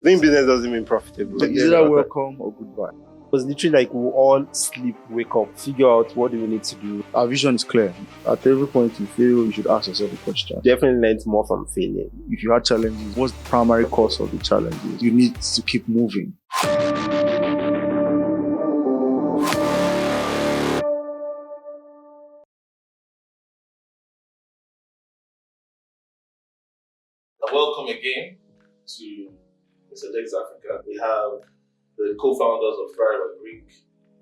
Doing business doesn't mean profitable. It's either welcome or goodbye. It was literally like we all sleep, wake up, figure out what do we need to do. Our vision is clear. At every point you fail, you should ask yourself a question. Definitely learned more from failing. If you had challenges, what's the primary cause of the challenges? You need to keep moving. Welcome again to Mr. Dex Africa. We have the co-founders of THRIVE AGRIC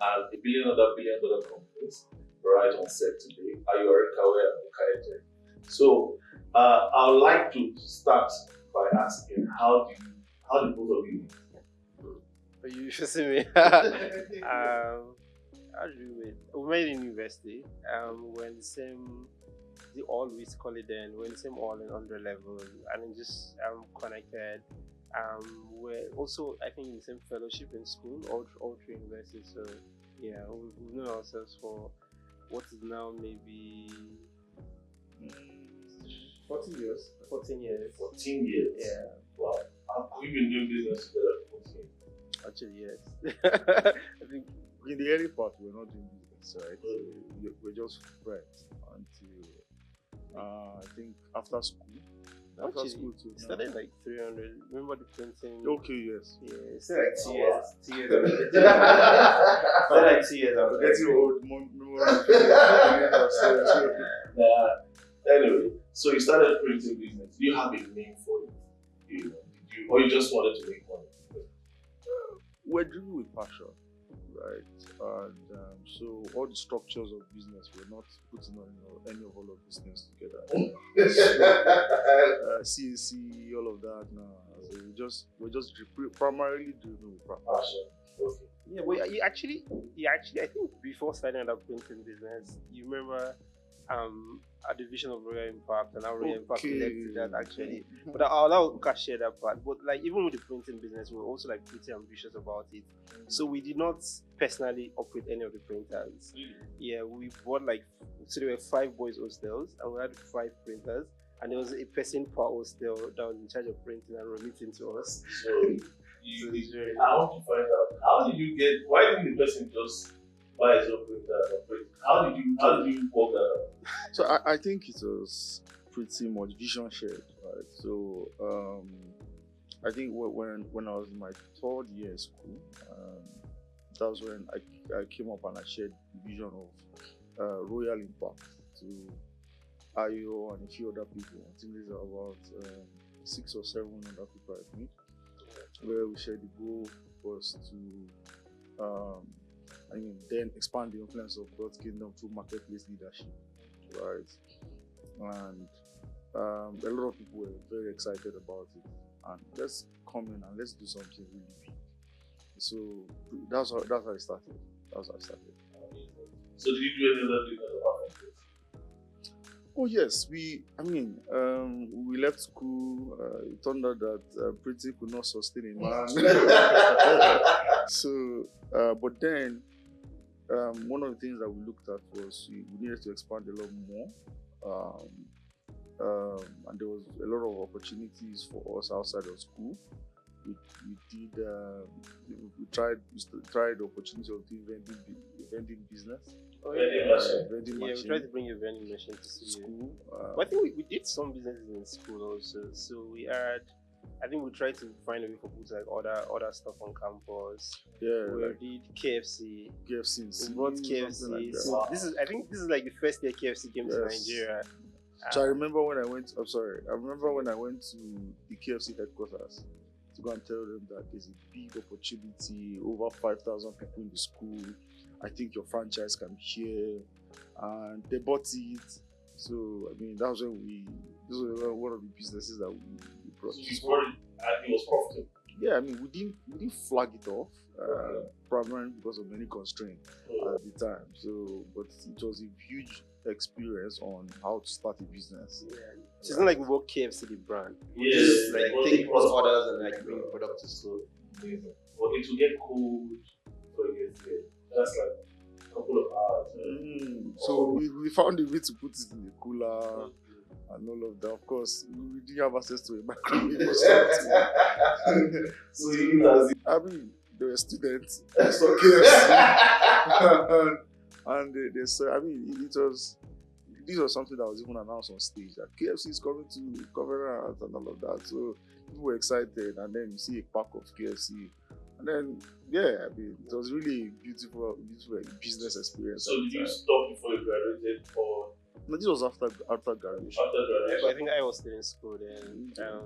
and a billion dollar companies right on set today, Ayo Arikawe and Uka Eje. So I would like to start by asking how did both of you meet? You should see me. How do we meet? We met in university. We're in the same. The all we call it then. We're in the same all in under level, and then just connected. We're also I think in the same fellowship in school, all three universities. So yeah, we've known ourselves for what is now maybe 14 years. 14 years. 14 years. Yeah. Wow. Have you been doing business together for 14 years? Actually, yes. I think In the early part, we're not doing business, right? We're just friends until I think after school. After actually, school too. it started like 300. Remember the printing? Okay, yes. Yeah, it's like 2 years. 2 years. It's like 2 years. We're getting old. Anyway, so you started printing business. Do you have a name for it? Or you just wanted to make money? We're driven with passion, right? And so all the structures of business, we're not putting on any of all of these things together. CAC, all of that now. So we're just primarily driven with passion. Okay. Yeah, well, you actually, I think before starting that printing business, you remember a division of Royal Impact, and our Royal Impact led to that actually. But I'll allow Uka share that part. But like even with the printing business, we were also like pretty ambitious about it. So we did not personally operate any of the printers. Yeah, we bought so there were 5 boys hostels, and we had 5 printers, and there was a person per hostel that was in charge of printing and remitting to us. So I want to find out, how did you why didn't the person just buy his own printer and operate? How did you work that out? So I think it was pretty much vision shared, right? So I think when I was in my 3rd year of school, that was when I came up and I shared the vision of Royal Impact to Ayo and a few other people. I think these are about 6 or 7 other people I think, where we shared the goal was to then expand the influence of God's kingdom through marketplace leadership, right? And a lot of people were very excited about it. And let's come in and let's do something really big. So that's how I started. So did you do any other thing apart from this? Oh yes, we left school. It turned out that printing could not sustain a man. So, but then one of the things that we looked at was we needed to expand a lot more, and there was a lot of opportunities for us outside of school. We tried the opportunity of doing vending business. Oh yeah, vending we machine. tried to bring a vending machine to school. But I think we did some businesses in school also. So we tried to find a way for people to order stuff on campus. Yeah, we did KFC. KFC. We brought KFC. Like so this is like the first year KFC came to Nigeria. So I remember when I went. I remember when I went to the KFC headquarters to go and tell them that there's a big opportunity, over 5,000 people in the school. I think your franchise can be here, and they bought it. So I mean, that was when this was one of the businesses that we brought. So you brought it and it was profitable. Yeah, I mean, we didn't flag it off, primarily because of many constraints at the time. So, but it was a huge experience on how to start a business. Yeah. So it's not like we bought KFC the brand. We Yes, just take people's orders and bring the product to school. But it will get cold before it gets there. That's like a couple of hours. So we found a way to put it in the cooler. and all of that. Of course, we didn't have access to a microwave or something. So you as I mean, they were students. They saw KFC. And they said, I mean, this was something that was even announced on stage that KFC is coming to Covenant and all of that. So people were excited, and then you see a pack of KFC. And then, yeah, I mean, it was really a beautiful business experience. So did you stop before you graduated, or? No, this was after graduation. After graduation? I think I was still in school then. Yeah,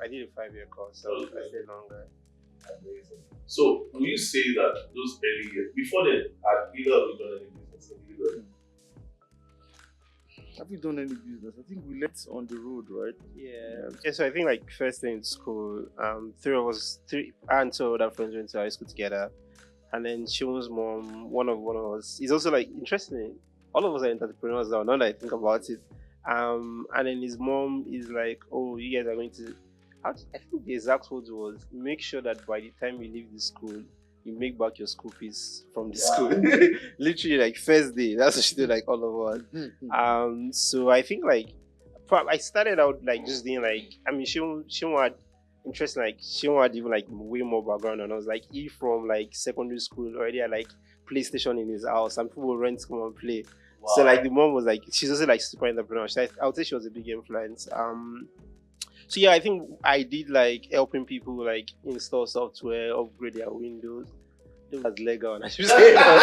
I did a 5-year course, so I stayed longer. Amazing. So, will you say that those early years, before then, had either of you done any business individually? Have you done any business? I think we left on the road, right? Yeah. So I think like first day in school, three of us, and two other friends went to high school together, and then Shion's mom, one of us, is also like interesting. All of us are entrepreneurs now. Now that I think about it, and then his mom is like, "Oh, you guys are going to." I think the exact words was, "Make sure that by the time you leave the school, you make back your school fees from the school." Literally, like first day. That's what she did. Like all of us. So I think like I started out like just doing like, I mean, she had interesting, like she had even like way more background, and I was like, he from like secondary school already had like PlayStation in his house, and people would rent to come and play. Wow. So like the mom was like, she's also like super entrepreneur. I would say she was a big influence. So yeah, I think I did like helping people like install software, upgrade their Windows. It was legal, and I should say. Install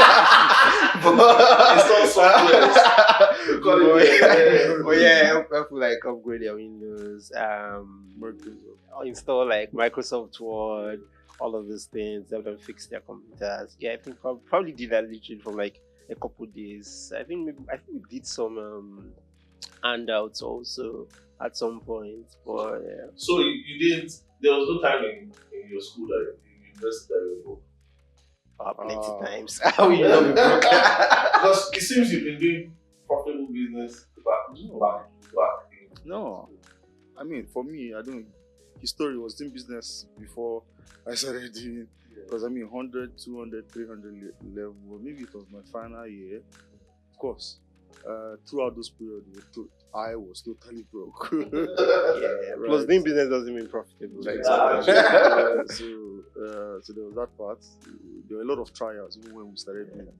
software. But yeah, help people like upgrade their Windows. Install like Microsoft Word, all of those things. Help them fix their computers. Yeah, I think probably did that literally from like a couple days. I think we did some handouts also at some point, but yeah. So you didn't. There was no time in your school that you invested that you were broke. Plenty times. How you know we broke? Because it seems you've been doing profitable business back. No, I mean for me, I don't. His story was doing business before I started doing. Because I mean 100, 200, 300 level. Maybe it was my final year. Of course. Throughout those periods, I was totally broke. Yeah, right. Plus, doing business doesn't mean profitable. Like, so there was that part. There were a lot of trials even when we started doing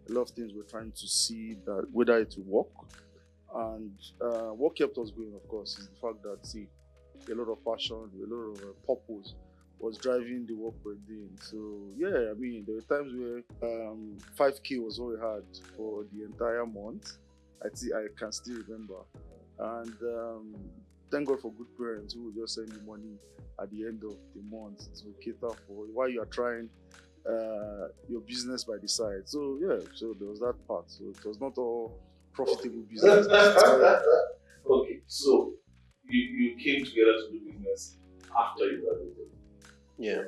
a lot of things. We're trying to see that whether it will work. And what kept us going, of course, is the fact that a lot of passion, a lot of purpose was driving the work we're doing. So yeah, I mean, there were times where 5K was all we had for the entire month. I can still remember. And thank God for good parents who will just send you money at the end of the month to cater for while you are trying your business by the side. So yeah, so there was that part. So it was not all profitable business. Okay, so you came together to do business after you graduated. Yeah.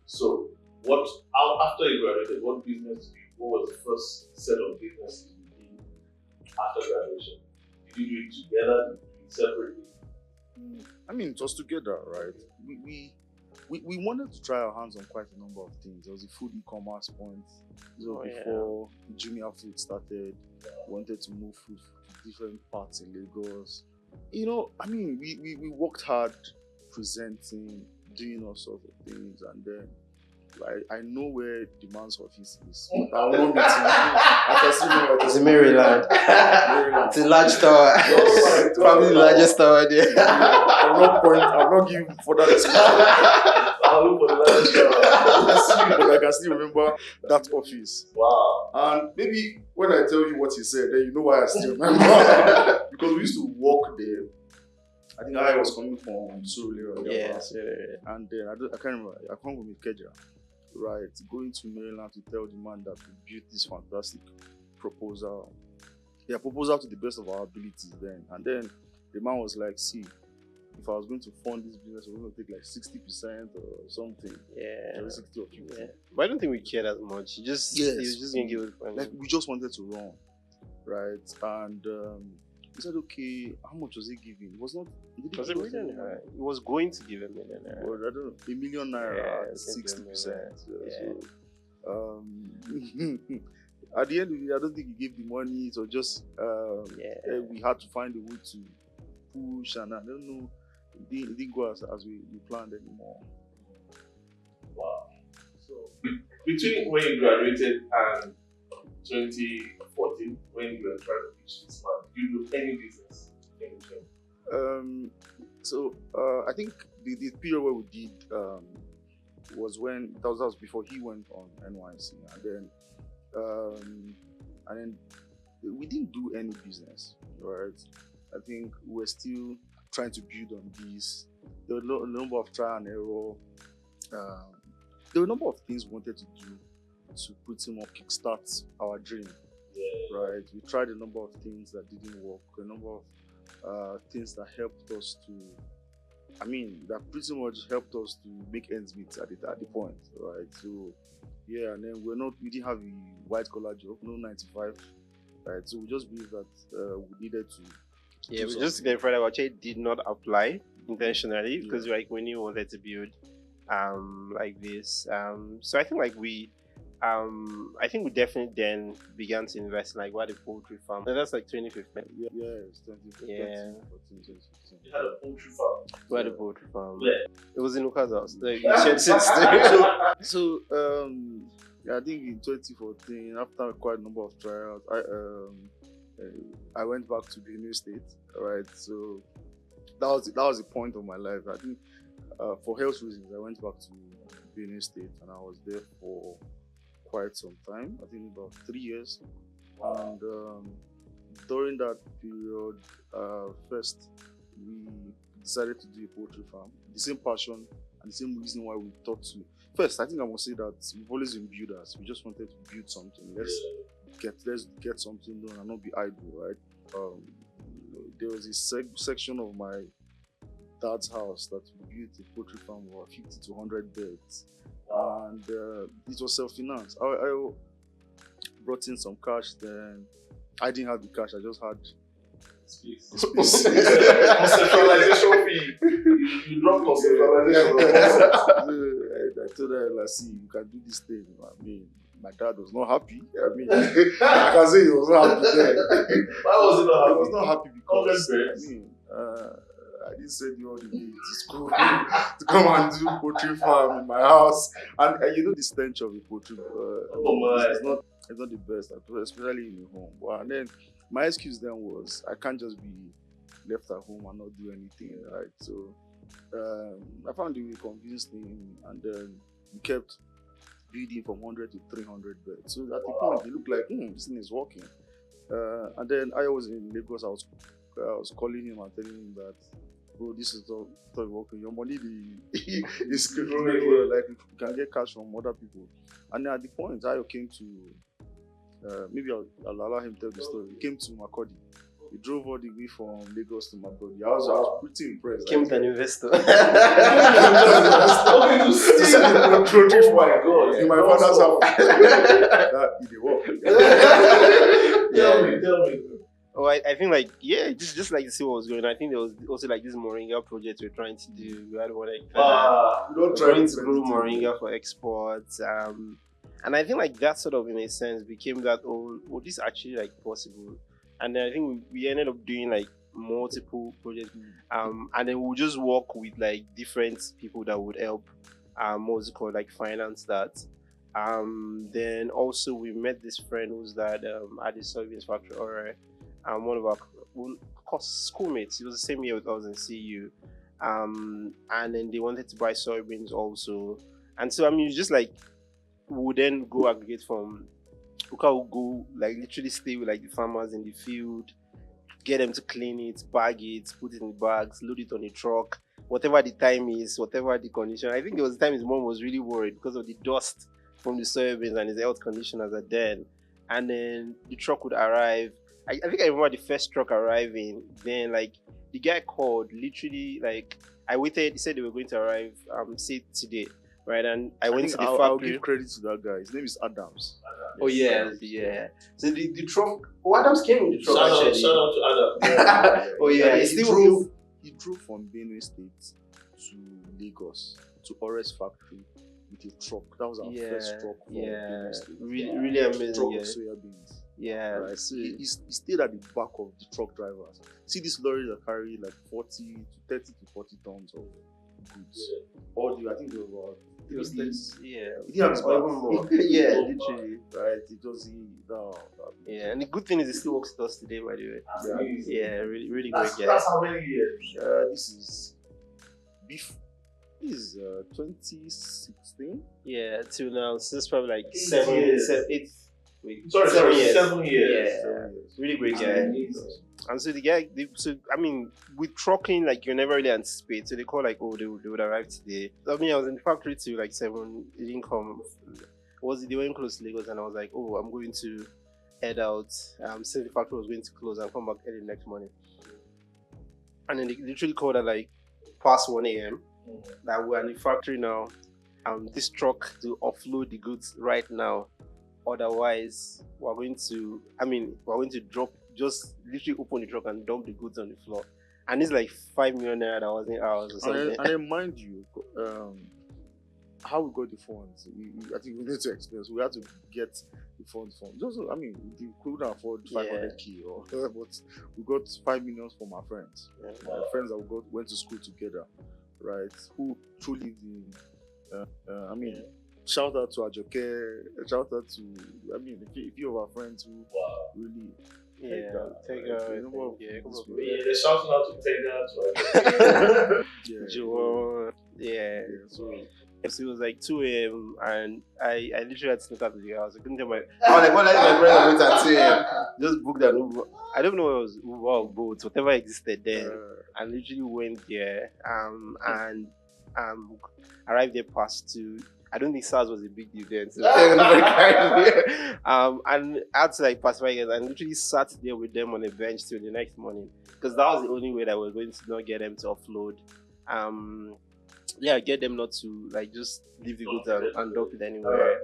So after you graduated, what was the first set of businesses you did after graduation? Did you do it together? Did you do it separately? I mean, it was together, right? We wanted to try our hands on quite a number of things. There was a food e-commerce point. Before Junior Food started, we wanted to move food to different parts in Lagos. You know, I mean, we worked hard presenting, doing all sorts of things, and then I know where the man's office is. But I want me to I can still remember it's in Maryland. It's a large tower. Probably the largest tower there. I'm not giving further description. I'll look for the largest tower. But I can still remember that office. Wow. And maybe when I tell you what he said, then you know why I still remember. Because we used to walk there. I think I was coming from Surulere. Yes. And then I can't remember. I come from Ikeja, right? Going to Maryland to tell the man that we built this fantastic proposal. Yeah, proposal to the best of our abilities then. And then the man was like, see, if I was going to fund this business, we're going to take like 60% or something. Yeah. 60 or 50. Yeah. But I don't think we cared as much. He was just going to give it fun. Like, we just wanted to run, right? And he said, okay, how much was he giving? It was not. Was it $1 million? He was going to give $1 million. Well, I don't know. $1 million at 60%. at the end of the day, I don't think he gave the money. So just we had to find a way to push, and I don't know, it didn't go as we planned anymore. Wow. So between when you graduated and 2014, when you were trying to pitch this man, did you do any business in between? I think the period where we did was when that was before he went on NYC, and then we didn't do any business, right? I think we're still trying to build on this. There were a number of trial and error. There were a number of things we wanted to do to pretty much kickstart our dream, right? We tried a number of things that didn't work, a number of things that helped us that pretty much helped us to make ends meet at the point, right? So, and then we didn't have a white collar job, no 9 to 5, right? So we just believed that we needed to. Yeah, we just clarified that actually did not apply intentionally because we knew we wanted to build like this. So I think we definitely then began to invest in what a poultry farm. And that's 2015. Yeah, it's 2015. Yeah. 2015. You had a poultry farm. We had a poultry farm. Where? It was in Uka's house. So I think in 2014, after quite a number of trials, I went back to Benue State, right? So that was the point of my life. I think for health reasons, I went back to Benue State, and I was there for quite some time. I think about 3 years. And during that period, first we decided to do a poultry farm. The same passion and the same reason why we thought to. First, I think I must say that we've always been builders. We just wanted to build something. Let's get something done and not be idle, right? There was a section of my dad's house that we built a poultry farm of 50 to 100 beds. And it was self-financed. I brought in some cash then. I didn't have the cash, I just had space. Conceptualization fee. You dropped conceptualization. I told her, see, you can do this thing. I mean, my dad was not happy. I mean, I can say he was not happy then. Why was he not happy? He was not happy because I didn't send you all the way to school to come and do poultry farm in my house. And you know the stench of the poultry. It's not the best, especially in the home. And then my excuse then was I can't just be left at home and not do anything, right? So I found a way to convince him, and then we kept building from 100 to 300 beds. So at the point, it looked like this thing is working. And then I was in Lagos. I was calling him and telling him that, bro, this is not working. Your money is good. Like you can get cash from other people. And then at the point, Ayo came to. Maybe I'll allow him to tell the story. He came to Makurdi. He drove all the way from Lagos to Makurdi. I was pretty impressed. Came with an investor. Okay, to see the poultry farm. My God. In my father's house. That didn't work. Tell me. Oh, I think just like to see what was going on. I think there was also this moringa project we're trying to do. We had one trying to grow moringa for exports. And I think that sort of in a sense became that this is actually possible. And then I think we ended up doing multiple projects. And then we'll just work with different people that would help finance that. Then also we met this friend who's that at the soybeans factory, or one of our schoolmates. He was the same year with us in CU. And then they wanted to buy soybeans also. And so it's just we would then go aggregate from Uka would go literally stay with the farmers in the field, get them to clean it, bag it, put it in bags, load it on a truck, whatever the time is, whatever the condition. I think there was a time his mom was really worried because of the dust from the soybeans and his health condition as a then. And then the truck would arrive. I think I remember the first truck arriving. Then the guy called, literally I waited. He said they were going to arrive say today, right? And I went to the factory. I'll give credit to that guy. His name is Adams. Oh yeah. So the truck. Oh, Adams came in the truck. Shout out to Adam. Oh yeah. He drove from Benue State to Lagos to Ores factory with a truck. That was our first truck for Benue State. Really amazing. Truck of soya beans. Yeah. Right. So he stayed at the back of the truck drivers. See this lorry that carry like 30 to 40 tons of goods. All I think it was about. It was yeah. He didn't have his more. Yeah, literally. Right. It was yeah, and the good thing is he still works with us today, by the way. Yeah, really, really great guy. That's how many years? This is 2016. Yeah, till now, since probably like 8. Sorry, 7 years. 7 years. Yeah, 7 years. Really great guy. And so the guy, with trucking, like you never really anticipate. So they call like, oh, they would arrive today. I was in the factory till like 7. It didn't come. They were close to Lagos, and I was like, oh, I'm going to head out. Since the factory was going to close, and come back early next morning. And then they literally called at like past 1 a.m. That we're in the factory now. This truck to offload the goods right now. Otherwise, we're going to drop, just literally open the truck and dump the goods on the floor. And it's like 5 million naira that wasn't ours or something. And then mind you, how we got the funds, I think we need to explain. So we had to get the funds from. We couldn't afford 500k, but we got 5 million from our friends. Yeah. My friends that went to school together, right? Who truly shout out to Ajoke, shout out to a few of our friends who really. They're shouting out to Tega, Joe. Yeah. So it was like 2 a.m. and I literally had to sneak out of the house. I couldn't tell I was like, what are my friends at 2 a.m.? Just booked an Uber. I don't know if it was Uber or boat, whatever existed then. I literally went there and arrived there past 2. I don't think SARS was a big deal then. So and I had to like pacify guys and literally sat there with them on a bench till the next morning. Because that was the only way that we were going to not get them to offload. Get them not to like just leave the goods and dump it anywhere.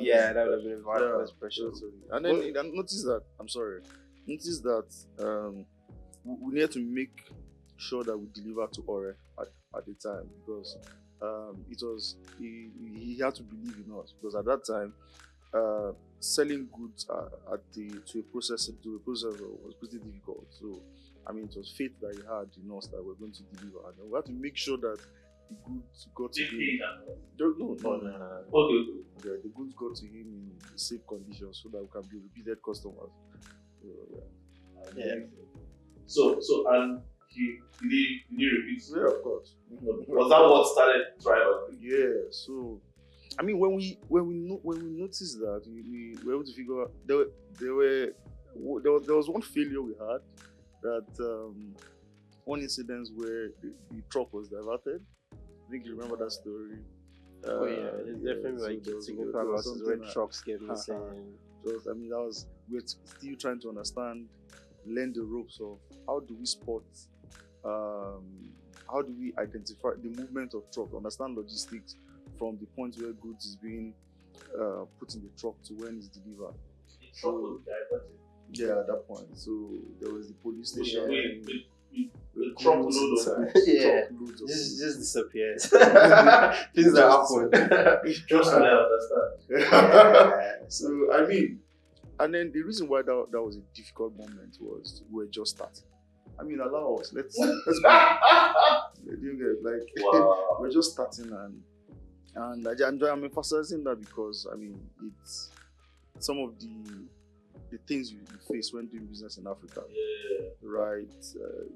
Yeah, that would have been a bad pressure. And then I noticed that we need to make sure that we deliver to Ore at the time, because he had to believe in us, because at that time selling goods to a processor was pretty difficult. So it was faith that he had in us that we're going to deliver, and we had to make sure that the goods got to him. The goods got to him in safe conditions so that we can be repeated customers. So and did he repeat? Yeah, of course. Was that what started THRIVE AGRIC? Yeah. So, when we noticed that, we were able to figure out there was one failure we had, that one incident where the truck was diverted. I think you remember that story. There's definitely significant losses where trucks get missing. We're still trying to learn the ropes of how do we spot, how do we identify the movement of truck, understand logistics from the point where goods is being put in the truck to when it's delivered. At that point. So there was the police station. The truckload of just disappears. Things that happen. Just so I understand. So and then the reason why that was a difficult moment was we were just starting. Allow us. Let's go. We're just starting, and I'm emphasizing that because it's some of the things you face when doing business in Africa. Right?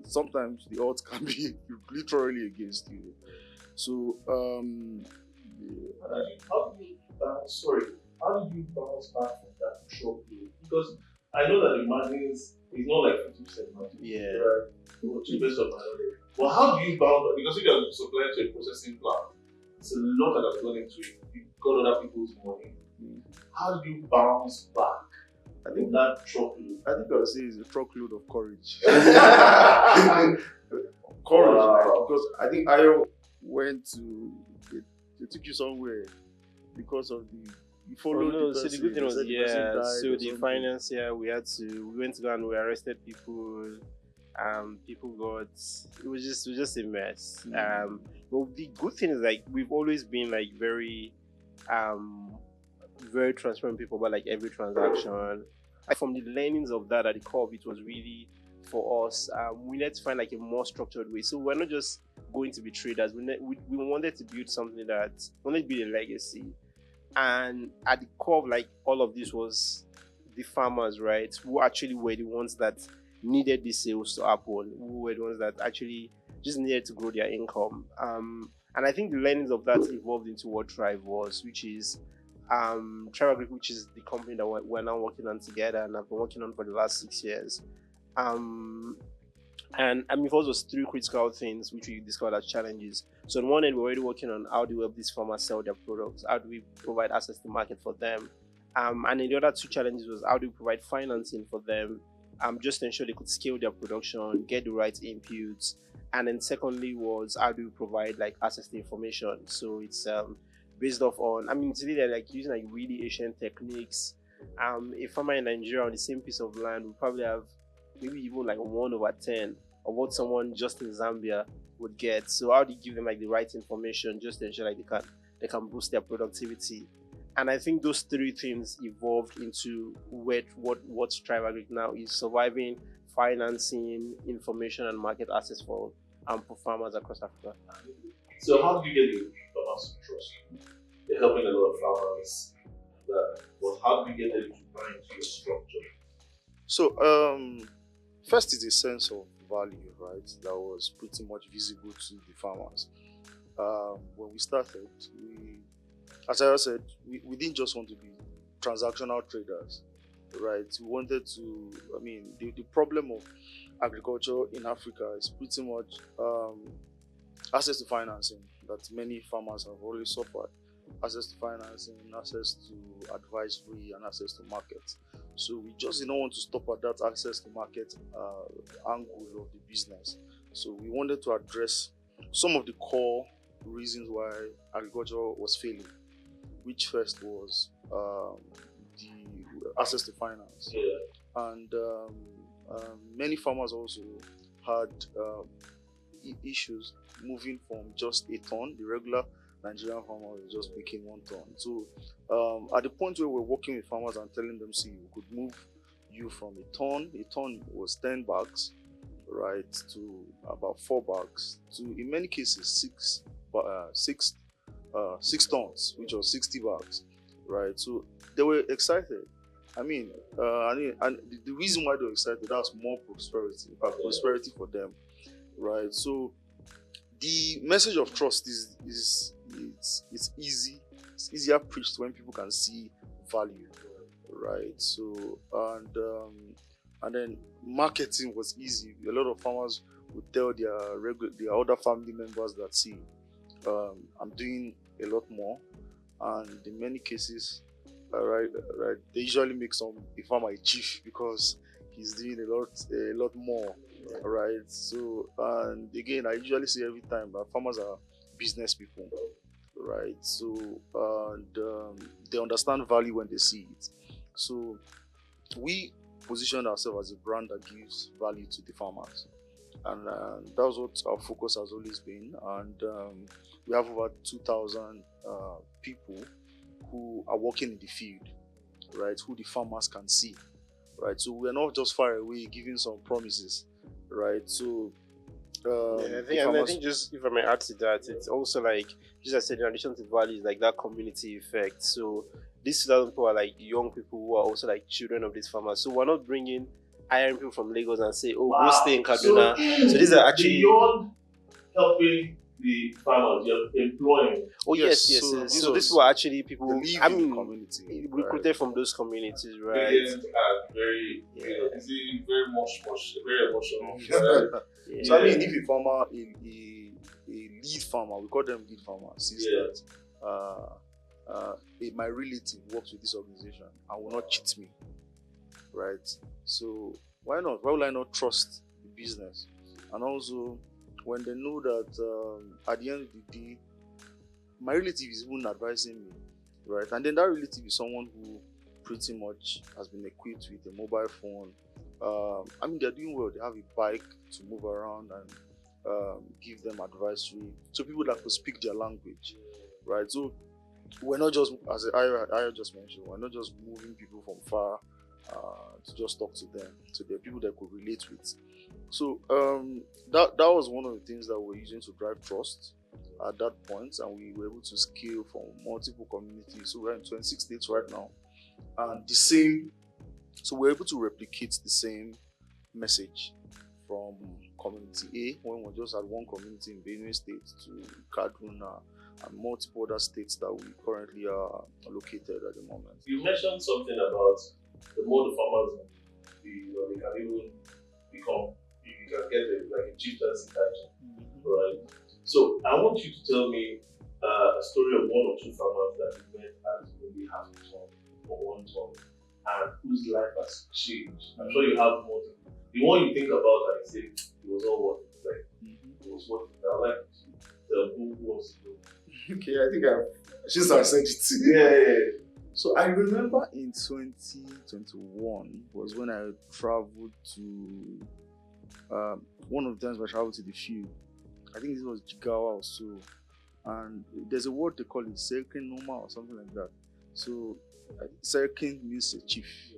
Sometimes the odds can be literally against you. So, how do you bounce back from that shock? Because I know that the margins is not like 50% margin. Yeah. Right? To best of my knowledge. But how do you bounce back? Because if you're supplying to a processing plant, it's a lot that has gone into it. You've got other people's money. How do you bounce back? I think that truckload. I think I would say it's a truckload of courage. Because I think Ayo went to, they took you somewhere because of the, you followed the person. So the good thing was, so the finance, we went to go and we arrested people. People got it was just a mess. But the good thing is like we've always been like um very transparent people about like every transaction. From the learnings of that at the core of it was really for us. We need to find like a more structured way. So we're not just going to be traders. We wanted to build something that wanted to build a legacy. And at the core of like all of this was the farmers, right? Who actually were the ones that needed the sales to happen, who were the ones that actually just needed to grow their income. And I think the learnings of that evolved into what Thrive was, which is THRIVE AGRIC, which is the company that we're now working on together and I've been working on for the last 6 years. And I mean, for those three critical things which we discovered as challenges. So on one end, we're already working on how do we help these farmers sell their products? How do we provide access to market for them? And then the other two challenges was how do we provide financing for them, just to ensure they could scale their production, get the right inputs. And then secondly was how do we provide like access to information? So it's based off on, I mean, today they're like using like really ancient techniques. A farmer in Nigeria on the same piece of land would probably have maybe even like 1/10 of what someone just in Zambia would get. So how do you give them like the right information just to ensure like they can boost their productivity? And I think those three things evolved into what THRIVE AGRIC now is: surviving, financing, information, and market access for farmers across Africa. So how do you get the farmers to trust you? You're helping a lot of farmers. But how do you get them to buy into your structure? So, first is a sense of value, right? That was pretty much visible to the farmers. When we started, as I said, we didn't just want to be transactional traders, right? We wanted to, I mean, the problem of agriculture in Africa is pretty much access to financing that many farmers have always suffered. Access to financing, access to advisory, and access to market. So we just didn't want to stop at that access to market angle of the business. So we wanted to address some of the core reasons why agriculture was failing, which first was the access to finance. And many farmers also had issues moving from just a ton, the regular Nigerian farmer was just making 1 ton. So at the point where we're working with farmers and telling them, see, we could move you from a ton was 10 bags, right, to about 4 bags, to in many cases 6 tons, which was 60 bags, right? So they were excited. I mean, and the reason why they were excited, that's more prosperity for them, right? So the message of trust is easy. It's easier preached when people can see value, right? So and then marketing was easy. A lot of farmers would tell their other family members that, see, I'm doing a lot more, and in many cases, right, they usually make a farmer a chief because he's doing a lot more. Right. So, and again, I usually say every time that farmers are business people, right? So, and they understand value when they see it. So, we position ourselves as a brand that gives value to the farmers, and that's what our focus has always been. And we have over 2,000 people who are working in the field, right? Who the farmers can see, right? So we're not just far away giving some promises. Right, so I think just if I may add to that, it's also like just as I said, in addition to values, like that community effect. So these 2,000 people are like young people who are also like children of these farmers. So we're not hiring people from Lagos and say, oh, go stay in Kaduna. So these are actually beyond helping the farmers, you're employing. Oh yes. So these were actually people community recruited from those communities, right? Very, very emotional. Yeah. So I mean, if a farmer, a lead farmer, we call them lead farmers, sees that my relative works with this organization and will not cheat me, right? So why not? Why will I not trust the business? And also, when they know that at the end of the day, my relative is even advising me, right? And then that relative is someone who pretty much has been equipped with a mobile phone, I mean, they're doing well. They have a bike to move around and give them advisory. So people that could speak their language, right? So we're not just, as I just mentioned, we're not just moving people from far to just talk to them. So there are people that could relate with. So that was one of the things that we're using to drive trust at that point, and we were able to scale from multiple communities. So we're in 26 states right now, and the same. So we're able to replicate the same message from community A, when we just had one community in Benue State, to Kaduna and multiple other states that we currently are located at the moment. You mentioned something about the more the farmers they can even become, you can get like a chieftaincy title, right? So I want you to tell me a story of one or two farmers that you met at maybe half a ton or 1 ton, and whose life has changed. I'm sure you have more. The one you think about and you say it was all worth it, like it was worth it. I'd like to tell who was it. Okay, I think since I said it. Yeah. So I remember in 2021 was when I traveled to one of the times I traveled to the field. I think this was Jigawa or so, and there's a word they call it Serkin Noma or something like that. So Serkin means a chief,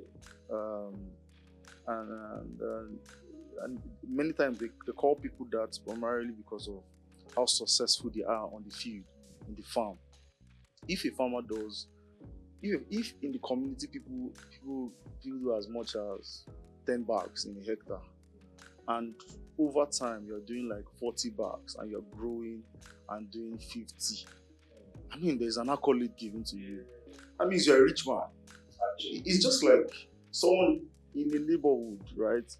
and many times they call people that primarily because of how successful they are on the field, in the farm. If a farmer does, if in the community people do as much as 10 bags in a hectare, and over time you're doing like 40 bags and you're growing and doing 50, I mean, there's an accolade given to you. That means you're a rich man. It's just like someone in a neighborhood, right?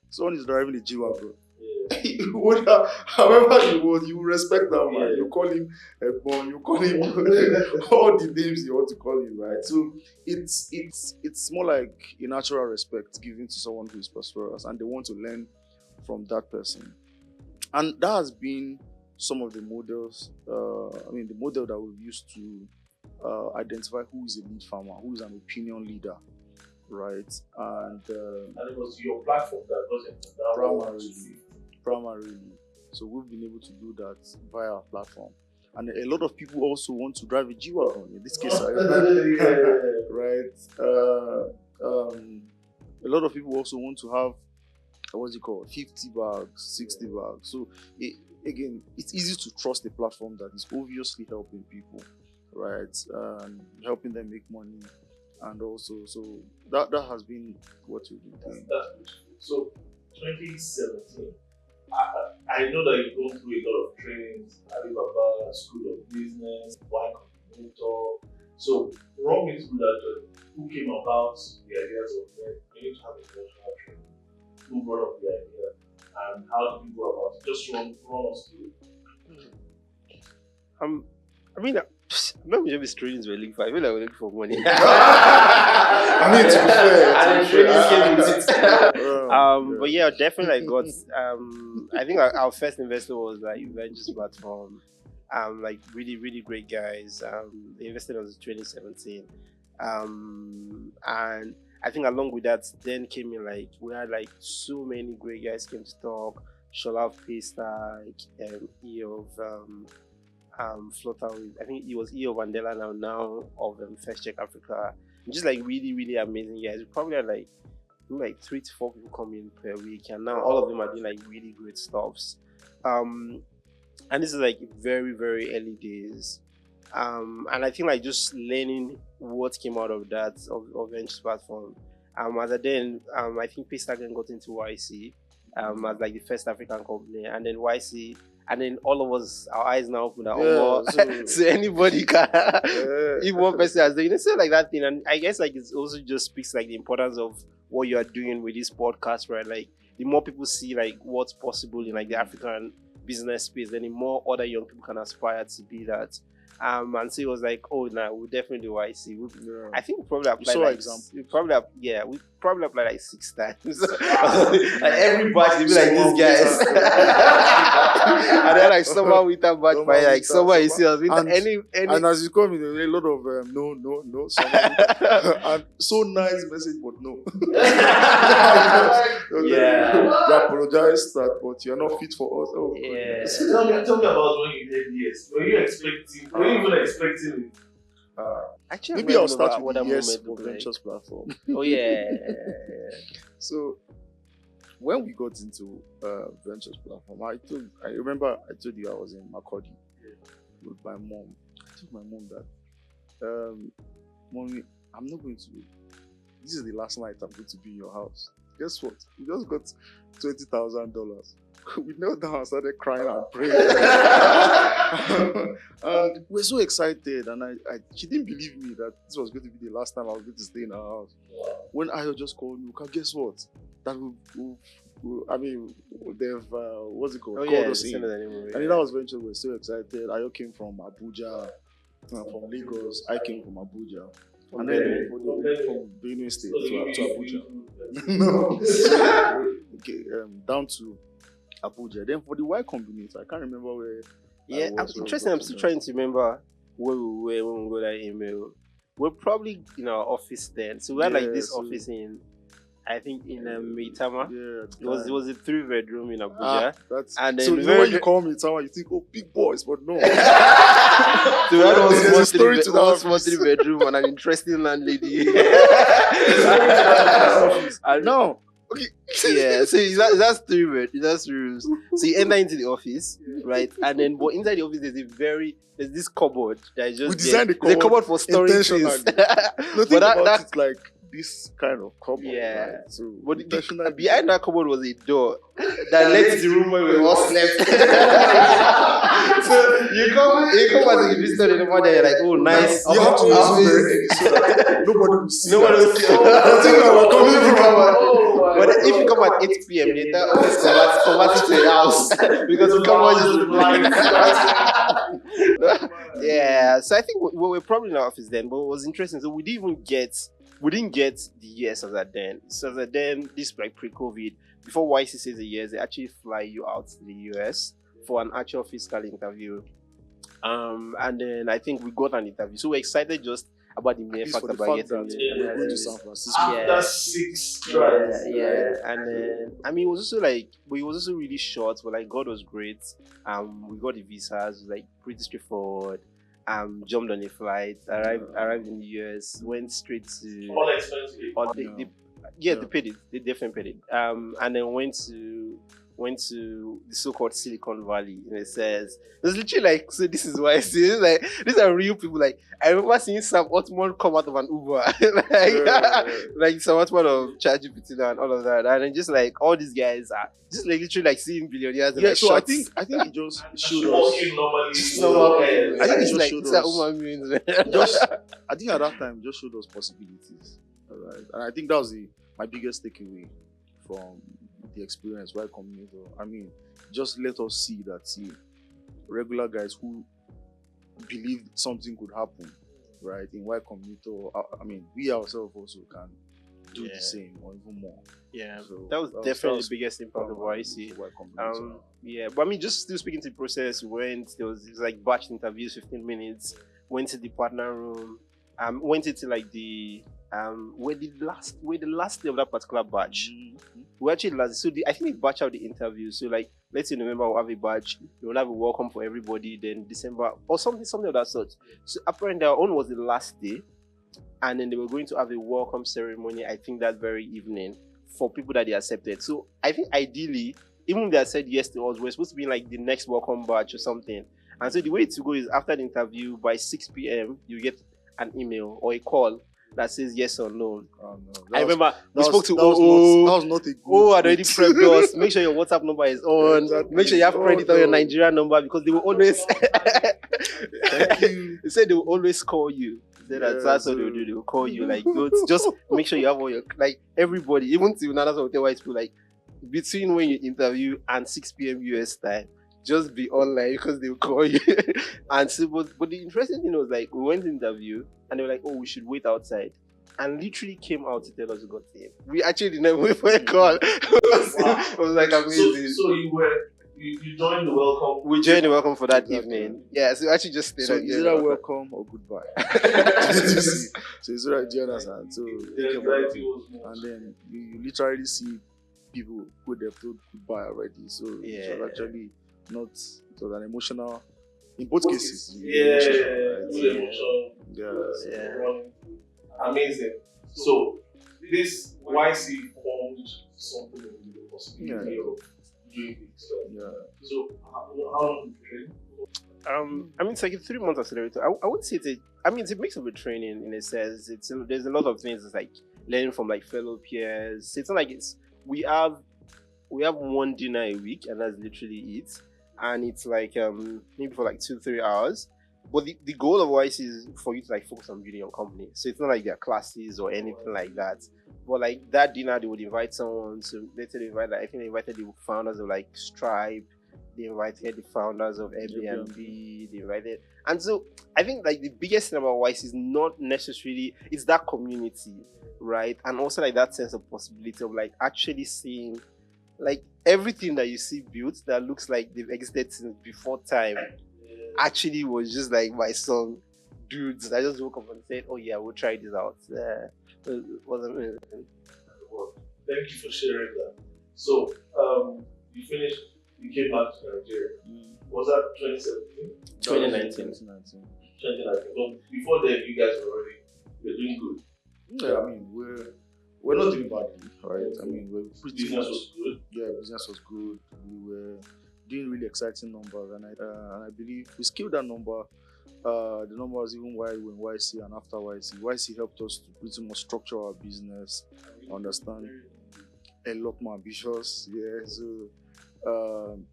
Someone is driving a G-Wagon. However you respect that man. You call him Ebon, you call him all the names you want to call him, right? So it's more like a natural respect given to someone who is prosperous, and they want to learn from that person. And that has been some of the models. The model that we've used to identify who is a lead farmer, who is an opinion leader, right? And it was your platform that got it primarily. So we've been able to do that via our platform. And a lot of people also want to drive a G-Wagon. In this case, right? A lot of people also want to have, 50 bags, 60 bags. So again, it's easy to trust a platform that is obviously helping people, right? Helping them make money. And also, so that has been what we've been doing. That's beautiful. So 2017, I know that you've gone through a lot of trainings, Alibaba, School of Business, Y Combinator. So run me through that journey. Who came about the ideas of you need to have a professional training? Who brought up the idea? And how did you go about it? Just run us through it. Maybe these trainings were linked for. I feel like we're looking for money. To be fair, but yeah, definitely I got. I think our first investor was like Ventures Platform. Like really great guys. They invested in us in 2017. And I think along with that, then came in like we had like so many great guys came to talk. Shola Pista, EO of Flotter with, I think it was EO Vandela now of First Check Africa. Just like really amazing guys. We probably had like 3 to 4 people come in per week, and now all of them are doing like really great stuffs. And this is like very early days. And I think like just learning what came out of that of Ventures Platform. As I then I think Paystack got into YC as like the first African company, and then YC, and then all of us, our eyes now open up. So anybody can, if one person has done, so like that thing. And I guess like it also just speaks like the importance of what you are doing with this podcast, right? Like the more people see like what's possible in like the African business space, then the more other young people can aspire to be that. And so he was like, "Oh, no, we'll definitely do YC." I think we probably applied we probably applied like 6 times. Like every batch, they be like these guys, and then like somehow with that batch by like someone you see us with any. And as you come in, there a lot of no, and so nice message, but no. You apologize that, but you're not fit for us. Oh, yeah. Tell me about when you did yes. Were you even expecting it? Actually, maybe I'll start with the Yes for Ventures platform. Oh yeah. So when we got into Ventures platform, I remember I told you I was in Makurdi with my mom. I told my mom that, Mommy, I'm not going to. This is the last night I'm going to be in your house. Guess what? We just got $20,000. We knelt down and started crying and praying. And we're so excited. And she didn't believe me that this was going to be the last time I was going to stay in her house. When Ayo just called me, guess what? That they've what's it called? Oh, called yeah, us in. And that was venture. We're so excited. Ayo came from Abuja, from Lagos. I came from Abuja. And then from Benue State to Abuja. No. Okay, down to Abuja. Then for the Y Combinator, I can't remember where. Yeah, I'm interested. I'm still trying to remember where we were when we got that email. We're probably in our office then. So we had like this office in, I think in Maitama. Yeah, it was a 3-bedroom in Abuja. And then so when you call Maitama, you think, oh, big boys, but no. So that was small 3-bedroom and an interesting landlady. I know. Okay. Yeah, so that's 3 rooms. That's 3 rooms. So you enter into the office, right? And then, but inside the office, there's this cupboard that is just. We designed the cupboard for storage things. That's like this kind of cupboard. Yeah. Right? So but behind that cupboard was a door that led to the room where we all slept. So you come as a visitor in the morning, you're like, oh, nice. You have to use so that nobody will see. Nobody will see. I think that we're coming from. But if you come at 8 p.m., they tell us convert it to a house because we come out just blind. Yeah, so I think we were probably in our office then, but it was interesting. So we didn't get the years as at then. So as at then, this like pre-COVID, before YC says the years, they actually fly you out to the US for an actual physical interview. And then I think we got an interview. So we're excited just about the mere fact about getting we're going to San Francisco. After 6 tries. Yeah. And then I mean it was also really short, but like God was great. We got the visas, like pretty straightforward. Jumped on a flight, arrived in the US, went straight to all expenses. They paid it. They definitely paid it. And then went to the so-called Silicon Valley. And it says there's literally like, so this is why I see it. Like these are real people. Like I remember seeing Sam Altman come out of an Uber, like Sam Altman of ChatGPT and all of that. And then just like all these guys are just like literally like seeing billionaires. And, yeah, like, so shots. I think it just showed us. I think it just like I think at that time it just showed us possibilities. Right? And I think that was my biggest takeaway from the experience. Y Combinator. I mean, just let us see regular guys who believed something could happen, right? In Y Combinator, I mean, we ourselves also can do the same or even more. Yeah, so that was definitely the biggest impact of YC. Yeah, but I mean, just still speaking to the process, there was like batch interviews, 15 minutes, went to the partner room, went into like the where the last day of that particular batch. Mm-hmm. We actually I think we batch out the interview. So like, let's say November we'll have a batch, we'll have a welcome for everybody. Then December or something of that sort. So apparently our own was the last day, and then they were going to have a welcome ceremony. I think that very evening for people that they accepted. So I think ideally, even if they had said yes to us, we're supposed to be in like the next welcome batch or something. And so the way to go is after the interview by 6 p.m. you get an email or a call that says yes or no. Oh, no. I remember we spoke to that was not a good I'd already prepped us. Make sure your WhatsApp number is on. Exactly. Make sure you have credit on your Nigerian number because they will always Thank you. They said they will always call you. That's what they will do. They will call you. Like, just make sure you have all your, like, everybody, even to Nana's Hotel White people, like, between when you interview and 6 p.m. US time, just be online because they'll call you. And so, but the interesting thing was like we went to interview and they were like, oh, we should wait outside. And literally came out to tell us we got in. We actually didn't wait for a call. It was like amazing. So you joined the welcome. We joined the welcome for that evening. Yeah, so we actually just stayed. So is it a welcome or goodbye? So is it a, do you understand? So think about it. And then you literally see people who they've told goodbye already. So it was actually not, it was an emotional, in both cases. Amazing. So this YC formed something in the possibility of doing this. So how long did you train? I mean, it's like a 3 month accelerator. I would say it's a mix of a training in a sense. There's a lot of things. It's like learning from like fellow peers. It's not like we have one dinner a week and that's literally it. And it's like maybe for like 2-3 hours. But the goal of YC is for you to like focus on building your company. So it's not like there are classes or anything like that. But like that dinner, they would invite someone. So let's say I think they invited the founders of like Stripe. They invited the founders of Airbnb. They invited, and so I think like the biggest thing about YC is not necessarily it's that community, right? And also like that sense of possibility of like actually seeing like everything that you see built that looks like they've existed since before time. Actually was just like my son dudes. I just woke up and said, oh yeah, we'll try this out. Wasn't really. Thank you for sharing that. So you came back to Nigeria. Was that 2017? 2019. But before then you guys were doing good. Yeah, I mean we're not doing badly, right? I mean we're pretty business was good. Yeah, business was good. We were doing really exciting numbers, and I believe we scaled that number. The number was even while we were in YC and after YC. YC helped us to pretty much structure our business, understand a lot more ambitious. Yeah, so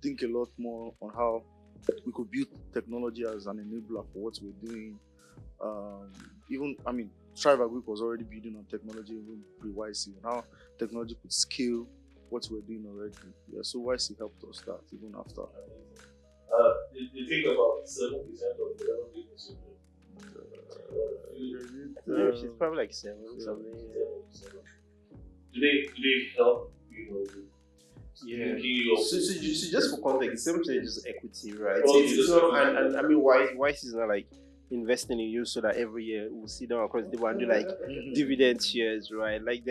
think a lot more on how we could build technology as an enabler for what we're doing. Even, I mean, THRIVE AGRIC was already building on technology even pre-YC. Now technology could scale what we're doing already. Yeah, so YC helped us that even after. You think about 7% of the other business She's probably like 7 something. Do they help Yeah. you? So just for context, essentially just equity, right? It's not, and I mean, why is not like investing in you so that every year we'll sit down across the table and do like dividend shares, right? Like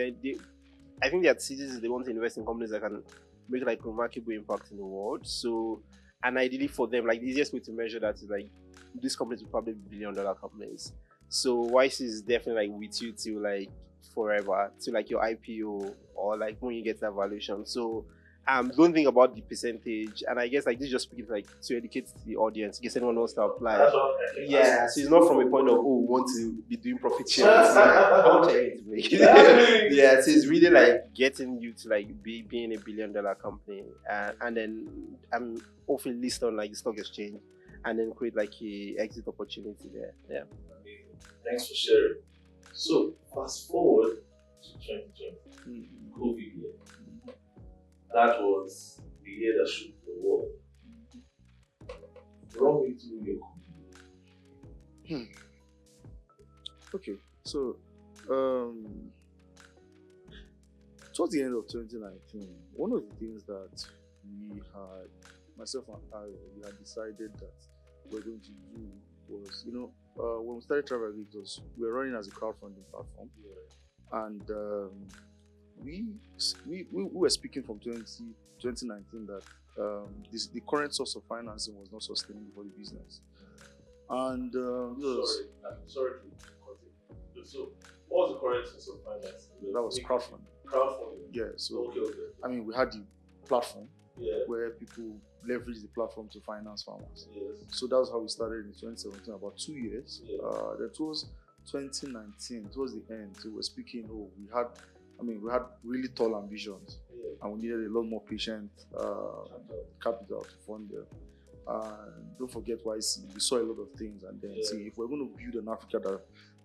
I think that cities they want to invest in companies that can make like remarkable impact in the world. So, and ideally for them, like the easiest way to measure that is like these companies will probably be $1 billion companies. So YC is definitely like with you till like forever, till like your IPO or like when you get that valuation. So don't think about the percentage, and I guess like this is just speaking to educate the audience in case anyone wants to apply. Yeah, so it's not from a point of we want to be doing profit sharing. Yeah, so it's really like getting you to like being a $1 billion company, and then hopefully list on like the stock exchange, and then create like a exit opportunity there. Yeah. Thanks for sharing. So fast forward to 2020, COVID year. That was the year that shook the world. Run me through your COVID. Okay, so towards the end of 2019, one of the things that we had, myself and Ayo, we had decided that we were going to do was, when we started THRIVE AGRIC, we were running as a crowdfunding platform, and we were speaking from 2019 that the current source of financing was not sustainable for the business. And sorry to cut it. So, what was the current source of financing? That was crowdfunding. Crowdfunding. Yeah. So, okay. I mean, we had the platform where people leverage the platform to finance farmers. Yes. So that was how we started in 2017, about 2 years. Yeah. That was 2019, towards the end. So we're speaking, we had really tall ambitions, and we needed a lot more patient capital to fund them. Don't forget YC, we saw a lot of things, and then see if we're going to build an Africa that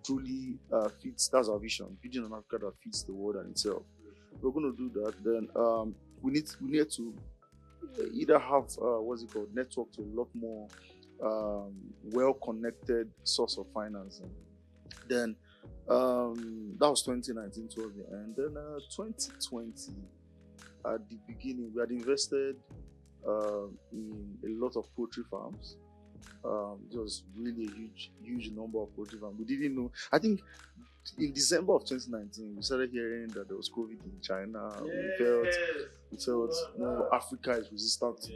truly fits, that's our vision, building an Africa that fits the world and itself. If we're going to do that, then we need to either have network to a lot more well-connected source of financing. Then that was 2019 towards the end. Then 2020 at the beginning, we had invested in a lot of poultry farms. It was really a huge number of poultry farms. We didn't know. I think in December of 2019, we started hearing that there was COVID in China. We felt Africa is resistant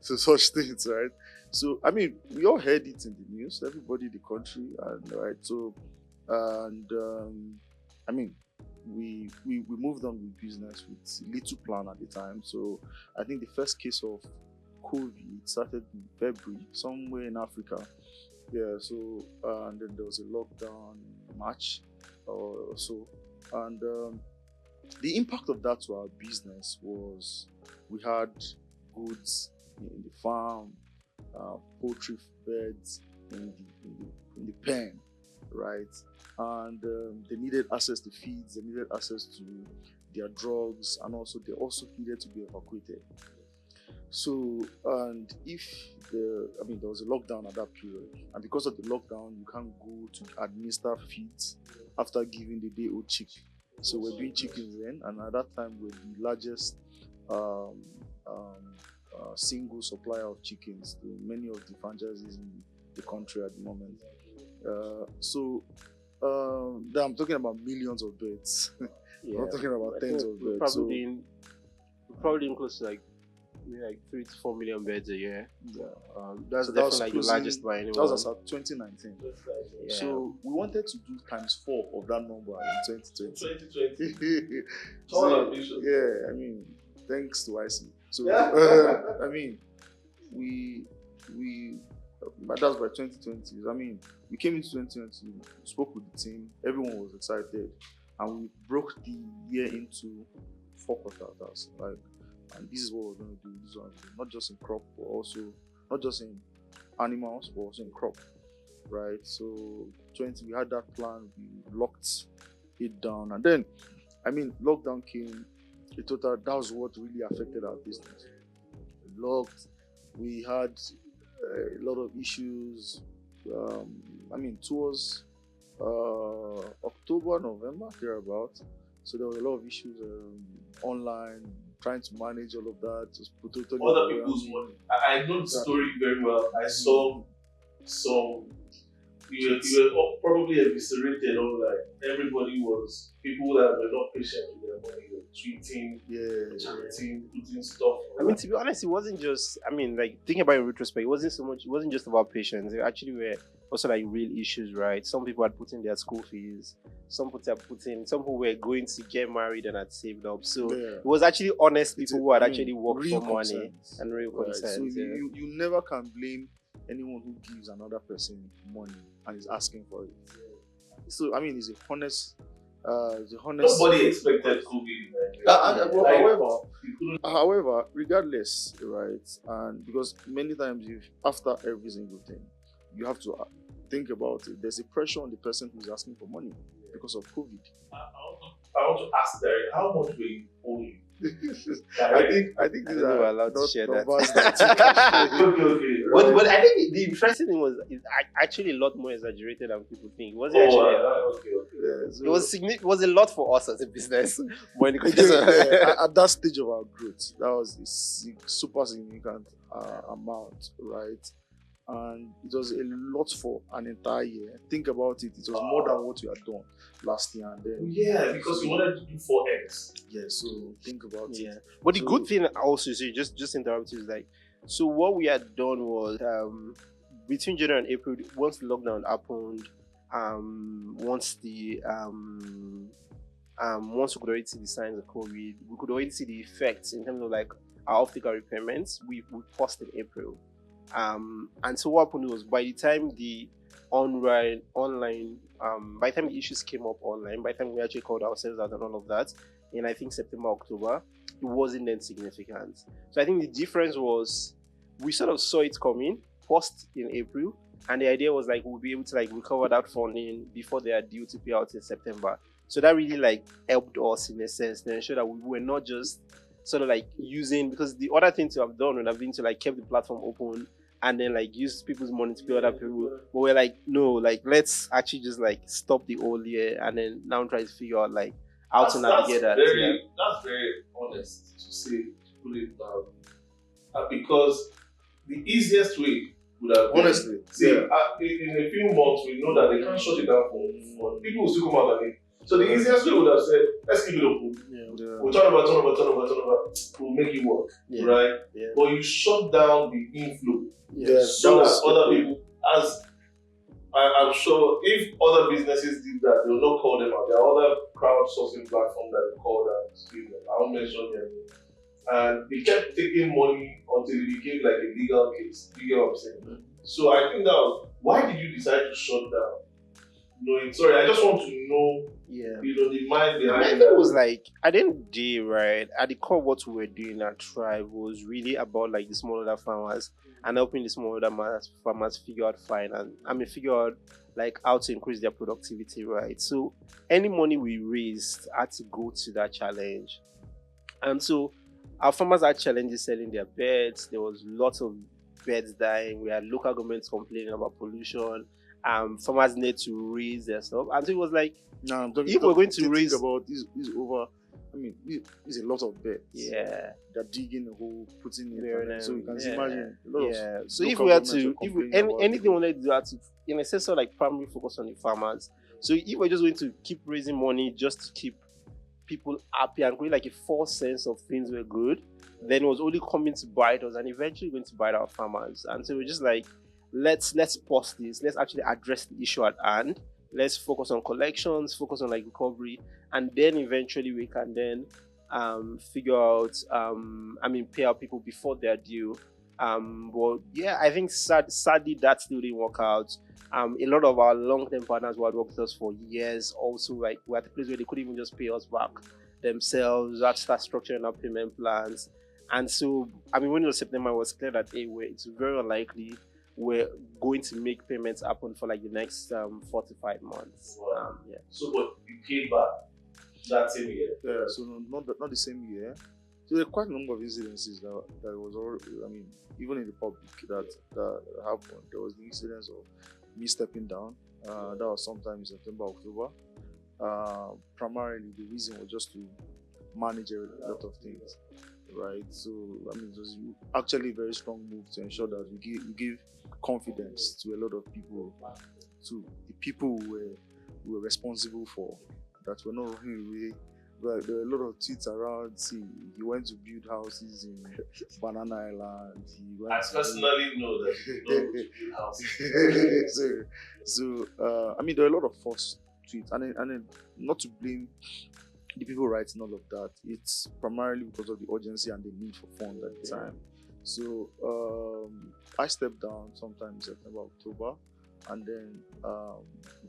to such things, right? So, I mean, we all heard it in the news, everybody in the country, and right. So, I mean, we moved on with business with little plan at the time. So, I think the first case of COVID started in February, somewhere in Africa. Yeah, so and then there was a lockdown in March or so, and the impact of that to our business was we had goods in the farm, poultry beds in the pen, right? And they needed access to feeds, they needed access to their drugs, and also they also needed to be evacuated. So, and there was a lockdown at that period, and because of the lockdown, you can't go to administer feeds after giving the day-old chicken. So we're doing chickens then, and at that time we're the largest single supplier of chickens to many of the franchises in the country at the moment. Then I'm talking about millions of birds. I'm not talking about tens of birds. Probably close to like 3 to 4 million birds a year. Yeah. That's definitely like the largest by anyone. That was as of 2019. Yeah. So we wanted to do times 4 of that number in 2020. Yeah, I mean, thanks to IC. So I mean, that was by 2020. I mean, we came into 2020, spoke with the team, everyone was excited, and we broke the year into 4 quarters. And this is what we're going to do. This one, not just in crop, but also not just in animals, but also in crop, right? So we had that plan. We locked it down, and then, I mean, lockdown came. That was what really affected our business. Locked. We had a lot of issues. I mean, towards October, November, thereabouts. So there were a lot of issues online, trying to manage all of that. Other people's money. I know the story very well. I saw some. You were probably eviscerated online. People that were not patient with their money were tweeting, chatting, putting stuff. I mean, to be honest, it wasn't just, thinking about it in retrospect, it wasn't just about patience. It actually were also like real issues, right? Some people had put in their school fees, some people were going to get married and had saved up. So it was actually honest people who had actually worked for money and real concerns. So you never can blame anyone who gives another person money and is asking for it. So I mean, it's a honest. Nobody expected COVID. However, regardless, right, and because many times after every single thing, you have to think about it. There's a pressure on the person who's asking for money because of COVID. I want to ask Derek, how much were you owing? I think these are allowed to share that. Okay. But I think the interesting thing was it's actually a lot more exaggerated than people think. It wasn't Okay. Yeah, so it was a lot for us as a business. At that stage of our growth, that was a super significant amount, right? And it was a lot for an entire year. Think about it. It was more than what we had done last year. And then because we wanted to do 4x. Yeah, so think about it. But the good thing also, so just interrupt you, is like, so what we had done was between January and April, once the lockdown happened, once we could already see the signs of COVID, we could already see the effects in terms of like our optical repayments. We paused in April. And so what happened was, by the time the by the time the issues came up online, by the time we actually called ourselves out and all of that, in I think September, October, it wasn't then significant. So I think the difference was we sort of saw it coming, paused in April, and the idea was like we'll be able to like recover that funding before they are due to pay out in September. So that really like helped us in a sense to ensure that we were not just sort of like using, because the other thing to have done would have been to like keep the platform open and then like use people's money to pay other people. But we're like, no, like let's actually just like stop the old year and then now try to figure out like how to navigate that. That's very honest to say, to put it down. Because the easiest way would have been, Honestly, in a few months we know that they can't shut it down for people will still come out and so the easiest way would have said, let's keep it open. We'll turn over, we'll make it work. Right? Yeah. But you shut down the inflow. So that other people, as I'm sure if other businesses did that, they'll not call them out. There are other crowdsourcing platforms that they call that. I won't mention them. And they kept taking money until it became like a legal case. You get what I'm saying? So I think that why did you decide to shut down? Sorry, I just want to know, the mind behind it. I think it was like, at the end of the day, right, at the core, what we were doing at Thrive was really about like the smallholder farmers and helping the smallholder farmers figure out like how to increase their productivity, right? So any money we raised had to go to that challenge. And so our farmers had challenges selling their beds. There was lots of beds dying. We had local governments complaining about pollution. Farmers need to raise their stuff. And so it was like, if we're going to raise about this over, it's a lot of beds. Yeah. They're digging a hole, putting it. So you can imagine a lot of. So if we had to, anything we wanted to do, had to, in a sense, of like primary focus on the farmers. So if we're just going to keep raising money just to keep people happy and create like a false sense of things were good, then it was only coming to bite us and eventually going to bite our farmers. And so we're just like, let's pause this. Let's actually address the issue at hand. Let's focus on collections, focus on like recovery, and then eventually we can then figure out, pay out people before they're due. But yeah, I think sadly that still didn't work out. A lot of our long-term partners who had worked with us for years also like were at a place where they couldn't even just pay us back themselves. Had to start structuring our payment plans. And so, when it was September, it was clear that it's very unlikely we're going to make payments happen for like the next 4 to 5 months. Wow. So, but you paid back that same year? Yeah, so not the same year. So there are quite a number of incidences that was already, even in the public that happened. There was the incidence of me stepping down. That was sometime in September, October. Primarily, the reason was just to manage a lot of things, right? So, it was actually a very strong move to ensure that we give confidence to a lot of people, to the people we were responsible for, that we're not running away. But there were a lot of tweets around. See, he went to build houses in Banana Island. I personally know that he don't go to build houses. so there were a lot of false tweets, and then not to blame the people writing all of that. It's primarily because of the urgency and the need for funds at the time. So I stepped down sometime in September, October, and then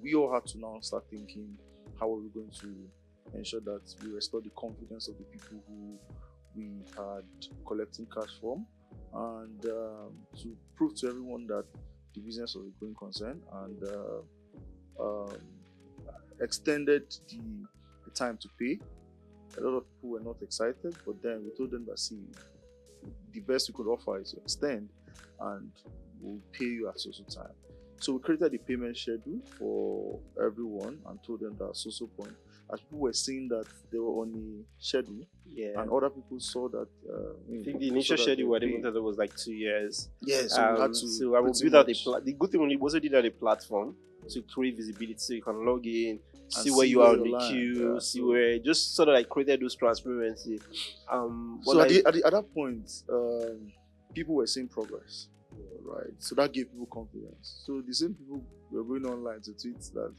we all had to now start thinking, how are we going to ensure that we restore the confidence of the people who we had collecting cash from, and to prove to everyone that the business was a going concern, and extended the time to pay. A lot of people were not excited, but then we told them that, see, the best we could offer is to extend, and we'll pay you at so time. So we created the payment schedule for everyone and told them that so point. As people were seeing that they were on the schedule, and other people saw that. I think the initial schedule we even thought it was like 2 years. Yeah, so we had to. So I will build out the good thing we also did a platform to create visibility, so you can log in, see where you are on the queue, see where, just sort of like created those transparency. So at that point, people were seeing progress, right? So that gave people confidence. So the same people were going online to tweet that,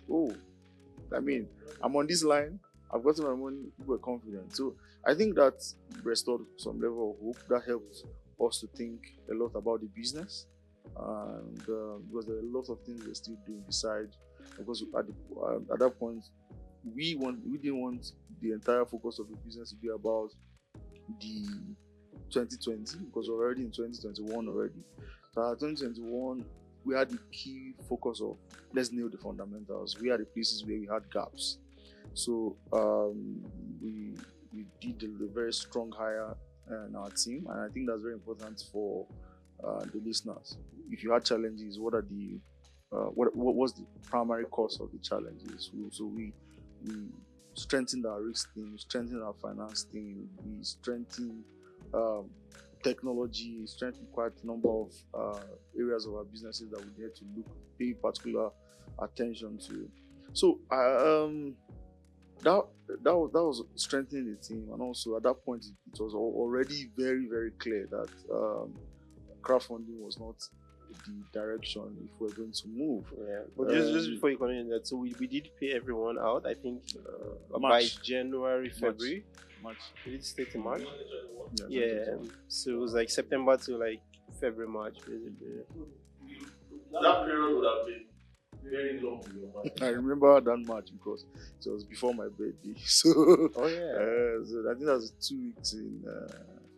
I'm on this line, I've gotten my money, people were confident. So I think that restored some level of hope. That helped us to think a lot about the business, and because there are a lot of things we're still doing besides, because at that point we didn't want the entire focus of the business to be about the 2020, because we're already in 2021 already. So 2021 we had the key focus of, let's nail the fundamentals. We had the places where we had gaps. So we did a very strong hire in our team, and I think that's very important for the listeners. If you had challenges, what are the what was the primary cause of the challenges? So we strengthened our risk team, strengthened our finance team, we strengthened technology, strengthened quite a number of areas of our businesses that we had to pay particular attention to. So that was strengthening the team, and also at that point it was already very, very clear that crowdfunding was not the direction if we're going to move. Yeah, but just before you continue that, so we did pay everyone out, I think by January, February. March. We did stay to March. Yeah. So it was like September to like February, March, basically. That period would have been very long in your mind. I remember that March because it was before my birthday. So, oh yeah. So I think that was 2 weeks in.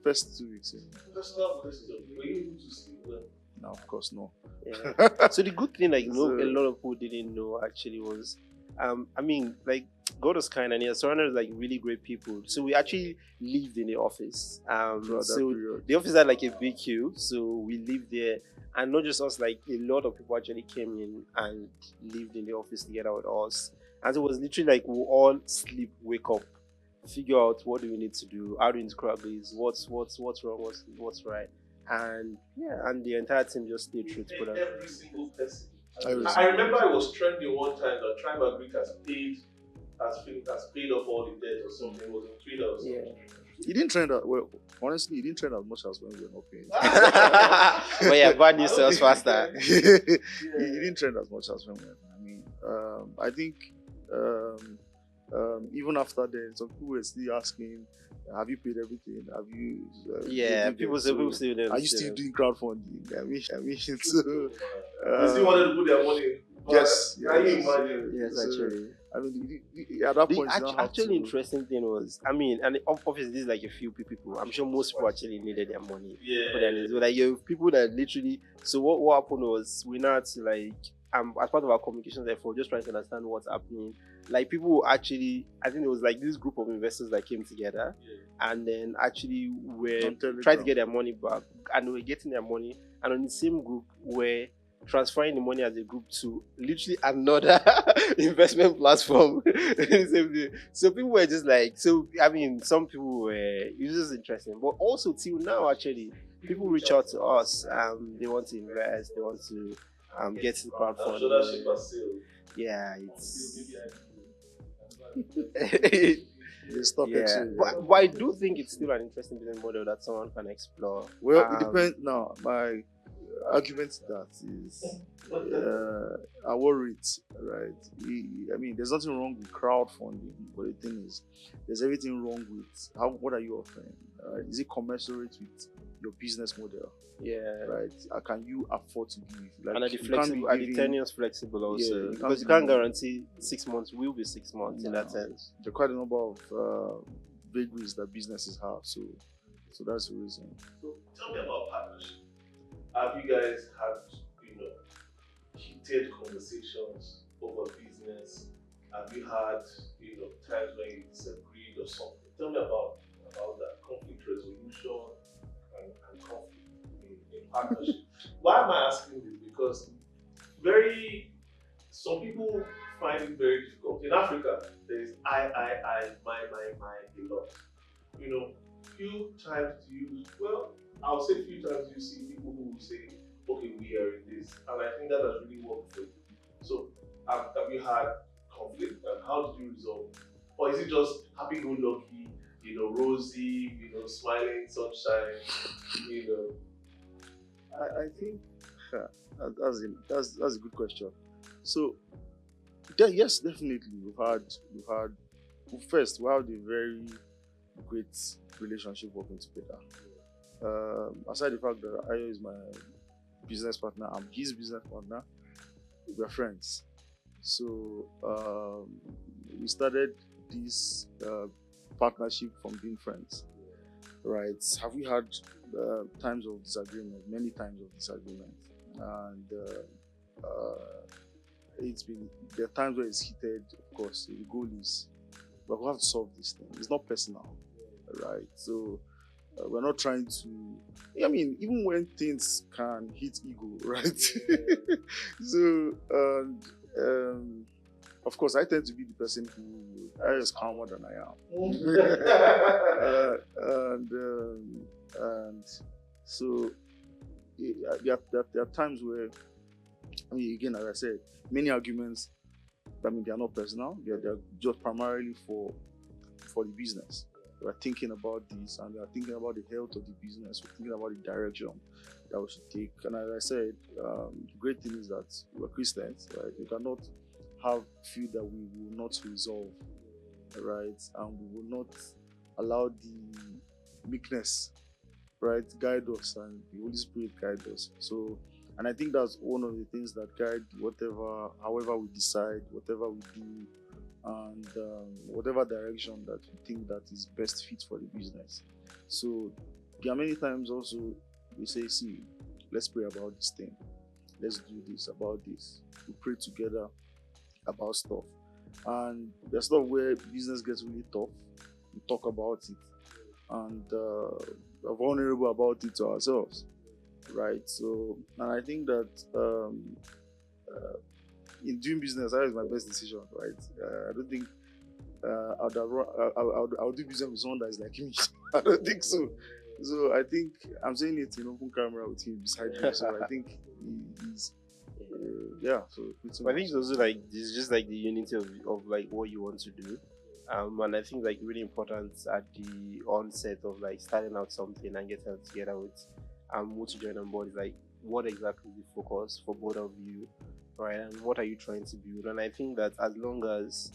First 2 weeks in. Personal question: were you able to sleep well? No, of course no. Yeah. So the good thing, like, a lot of people didn't know actually was, I mean, like, God was kind and he surrounded us like really great people. So we actually lived in the office. So the office had like a big queue, so we lived there. And not just us, like a lot of people actually came in and lived in the office together with us. And so it was literally like we all sleep, wake up, figure out what do we need to do, how do we need to crack this, what's wrong, what's right. And yeah, and the entire team just stayed true to that. Every single person. I remember I was trending one time that THRIVE AGRIC has paid off all the debt or something. It was in Twitter or something. Yeah. He didn't trend that well. Honestly, he didn't trend as much as when we were not paying. But yeah, bad news sells faster. He didn't trend as much as when we were. I mean, I think even after then, some people were still asking, have you paid everything? Have you? People still are you still doing crowdfunding? I mean, so. They still wanted to put their money in. Yes, actually. I mean, at that point, the interesting thing was, I mean, and obviously this is like a few people. I'm sure most people actually needed their money. Yeah. But then like you have people that literally. So what happened was we now had to like as part of our communications effort, just trying to understand what's happening. Like people actually, I think it was like this group of investors that came together, and then actually were trying to get their money back, and they were getting their money, and on the same group were transferring the money as a group to literally another investment platform. So people were just like, so I mean, some people were, it was just interesting, but also till now actually, people reach out to us, they want to invest, they want to get to the crowdfunding. Yeah, it's but I do think it's still an interesting business model that someone can explore. Well, it depends. Now, my argument to that is our rates, right? I mean, there's nothing wrong with crowdfunding, but the thing is, there's everything wrong with what are you offering? Is it commensurate with your business model? Yeah. Right. Can you afford to give? Like, and are the tenures flexible also? Because you can't guarantee 6 months will be 6 months in that sense. There are quite a number of vagaries that businesses have, so that's the reason. So tell me about partnership. Have you guys had, heated conversations over business? Have you had, times when you disagreed or something? Tell me about that conflict resolution and conflict in partnership. Why am I asking this? Because some people find it very difficult. In Africa, there is I, my, a lot. Few times I'll say few times you see people who will say, okay, we are in this. And I think that has really worked for you. So, have you had conflict and how did you resolve it? Or is it just happy-go-lucky, rosy, smiling, sunshine, I think that's a good question. So, yes, definitely. We have a very great relationship working together. Aside the fact that Ayo is my business partner, I'm his business partner, we're friends. So we started this partnership from being friends, right? Have we had times of disagreement? Many times of disagreement, and there are times where it's heated. Of course, the goal is, but we have to solve this thing. It's not personal, right? So we're not trying to. I mean, even when things can hit ego, right? So, and of course, I tend to be the person who is calmer than I am. And so there are times where, I mean, again, as I said, many arguments, I mean, they are not personal. They're just primarily for the business. We're thinking about this, and we're thinking about the health of the business. We're thinking about the direction that we should take. And as I said, the great thing is that we're Christians, right? We cannot have feud that we will not resolve, right? And we will not allow the meekness, right, guide us, and the Holy Spirit guide us. So, and I think that's one of the things that guide however we decide, whatever we do, and whatever direction that we think that is best fit for the business. So there are many times also we say, see, let's pray about this thing. Let's do this about this. We pray together about stuff. And there's stuff where business gets really tough. We talk about it. And we're vulnerable about it to ourselves. Right? So, and I think that in doing business, that is my best decision, right? I don't think I'll do business with someone that is like me. I don't think so. So I think I'm saying it in open camera with him beside me. So I think he's yeah. So I think it's also like it's just like the unity of like what you want to do. And I think like really important at the onset of like starting out something and getting it together with who to join on board is like what exactly is the focus for both of you, right? And what are you trying to build? And I think that as long as,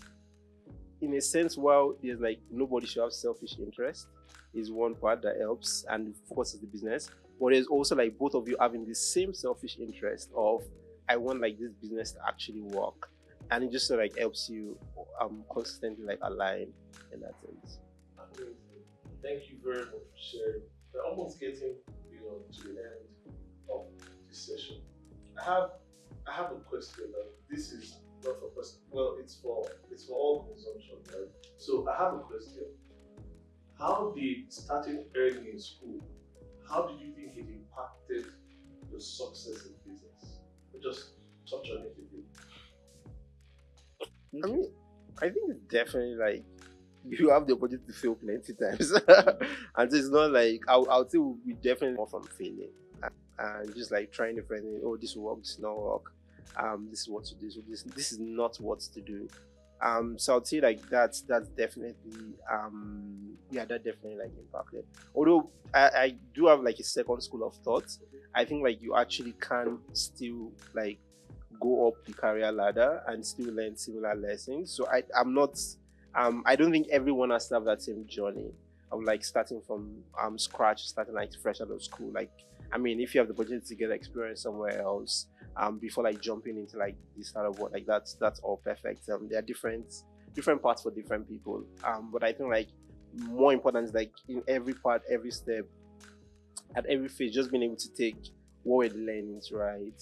in a sense, while there's like nobody should have selfish interest, is one part that helps, and the focus is the business. But there's also like both of you having the same selfish interest of I want like this business to actually work, and it just sort of like helps you consistently like align in that sense. Amazing. Thank you very much for sharing. We're almost getting to the end of this session. I have a question. This is not for person. Well, it's for all consumption, right? So I have a question. How did starting early in school, how did you think it impacted your success in business? Just touch on it a bit. I mean, I think it's definitely like you have the opportunity to fail plenty times, and so it's not like I'll say we definitely more from failing and just like trying different things. Oh, this will work, this will not work. This is what to do. So this is not what to do. So I'd say like that's definitely that definitely like impacted. Although I do have like a second school of thought. I think like you actually can still like go up the career ladder and still learn similar lessons. So I'm not I don't think everyone has to have that same journey of like starting from scratch, starting like fresh out of school. Like I mean, if you have the opportunity to get experience somewhere else, before like jumping into like this start of work, like that's all perfect. There are different parts for different people. But I think like more important is like in every part, every step, at every phase, just being able to take what we're learning, right?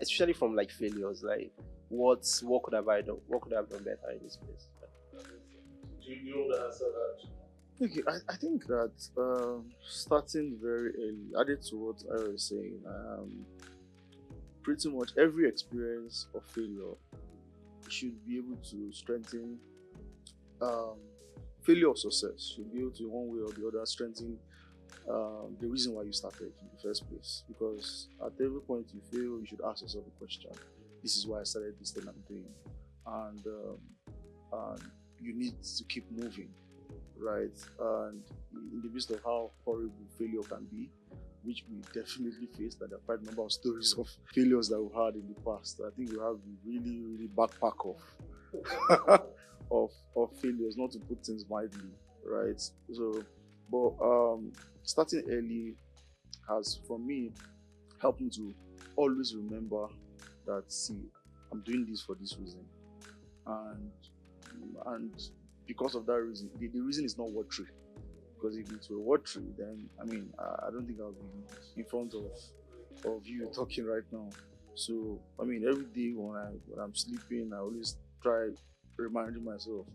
Especially from like failures, like what could have I done? What could I have done better in this place? Do you want to answer that? Okay, I think that starting very early, added to what I was saying, pretty much every experience of failure should be able to strengthen failure or success, should be able to, one way or the other, strengthen the reason why you started in the first place. Because at every point you fail, you should ask yourself a question. This is why I started this thing I'm doing. And you need to keep moving, right? And in the midst of how horrible failure can be, which we definitely faced, that there are quite a number of stories of failures that we've had in the past. I think we have a really, really backpack of failures, not to put things mildly, right? So, but starting early has, for me, helped me to always remember that, see, I'm doing this for this reason, and because of that reason, the reason is not watery. Because if it were watery, then I mean, I don't think I'll be in front of you talking right now. So I mean, every day when I'm sleeping, I always try reminding myself,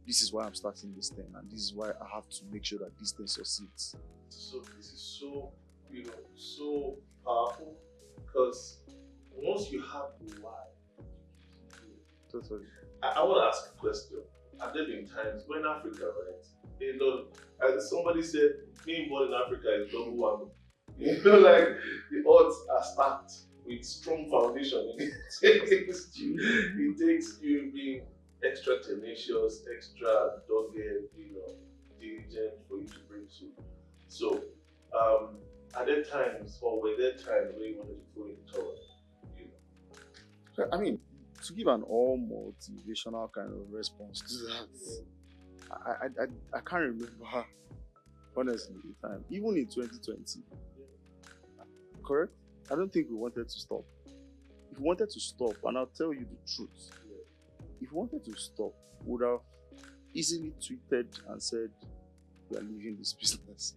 this is why I'm starting this thing, and this is why I have to make sure that this thing succeeds. So this is so, so powerful, because once you have the why, Totally. I want to ask a question. Have there been times when Africa, right? As somebody said, being born in Africa is double whammy. Like the odds are stacked with strong foundation. It takes you being extra tenacious, extra dogged, diligent for you to break through. So, are there times, or were there times where you wanted to throw in the towel? I mean, to give an all motivational kind of response to that, I can't remember, honestly, the time. Even in 2020, correct? I don't think we wanted to stop. If we wanted to stop, and I'll tell you the truth, if we wanted to stop, we would have easily tweeted and said, we are leaving this business.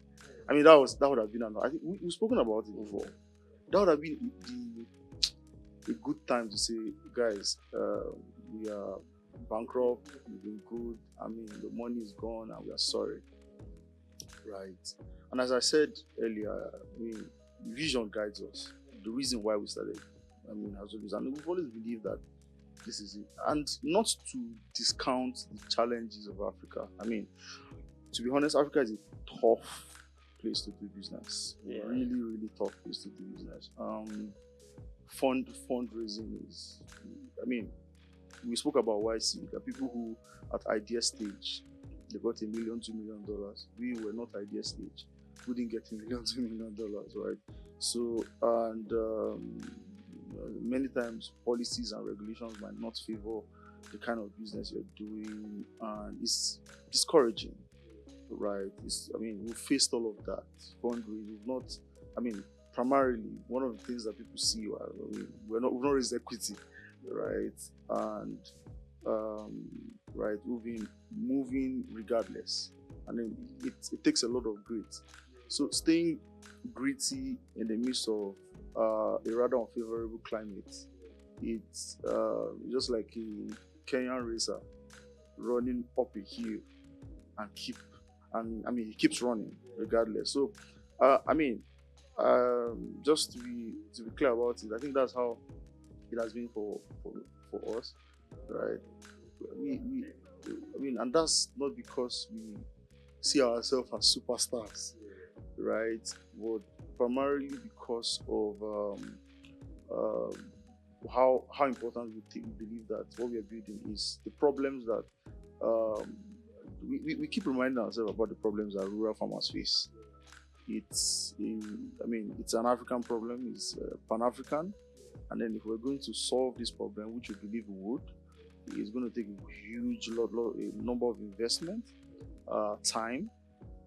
I mean, that would have been, I think we've spoken about it before. That would have been a good time to say, guys, we are bankrupt, we've been good, I mean, the money is gone and we are sorry. Right. And as I said earlier, I mean, vision guides us. The reason why we started, I mean, has always, and we've always believed that this is it. And not to discount the challenges of Africa. I mean, to be honest, Africa is a tough place to do business. Yeah. Really, really tough place to do business. Fundraising is, I mean, we spoke about YC. There are people who at idea stage, they got $1 million, $2 million. We were not idea stage. We didn't get $1 million, $2 million, right? So, and many times policies and regulations might not favor the kind of business you're doing, and it's discouraging, right? I mean, we faced all of that. Fundraising, we've not, I mean, primarily, one of the things that people see, we've not raised equity, right? And right, we've been moving regardless, and then it takes a lot of grit. So staying gritty in the midst of a rather unfavorable climate, it's just like a Kenyan racer running up a hill and he keeps running regardless. So I mean, just to be clear about it, I think that's how it has been for us, right? I mean, and that's not because we see ourselves as superstars, right? But primarily because of how important we believe that what we are building is the problems that we keep reminding ourselves about the problems that rural farmers face. It's an African problem, it's Pan-African, and then if we're going to solve this problem, which we believe we would, it's going to take a huge a number of investment, time.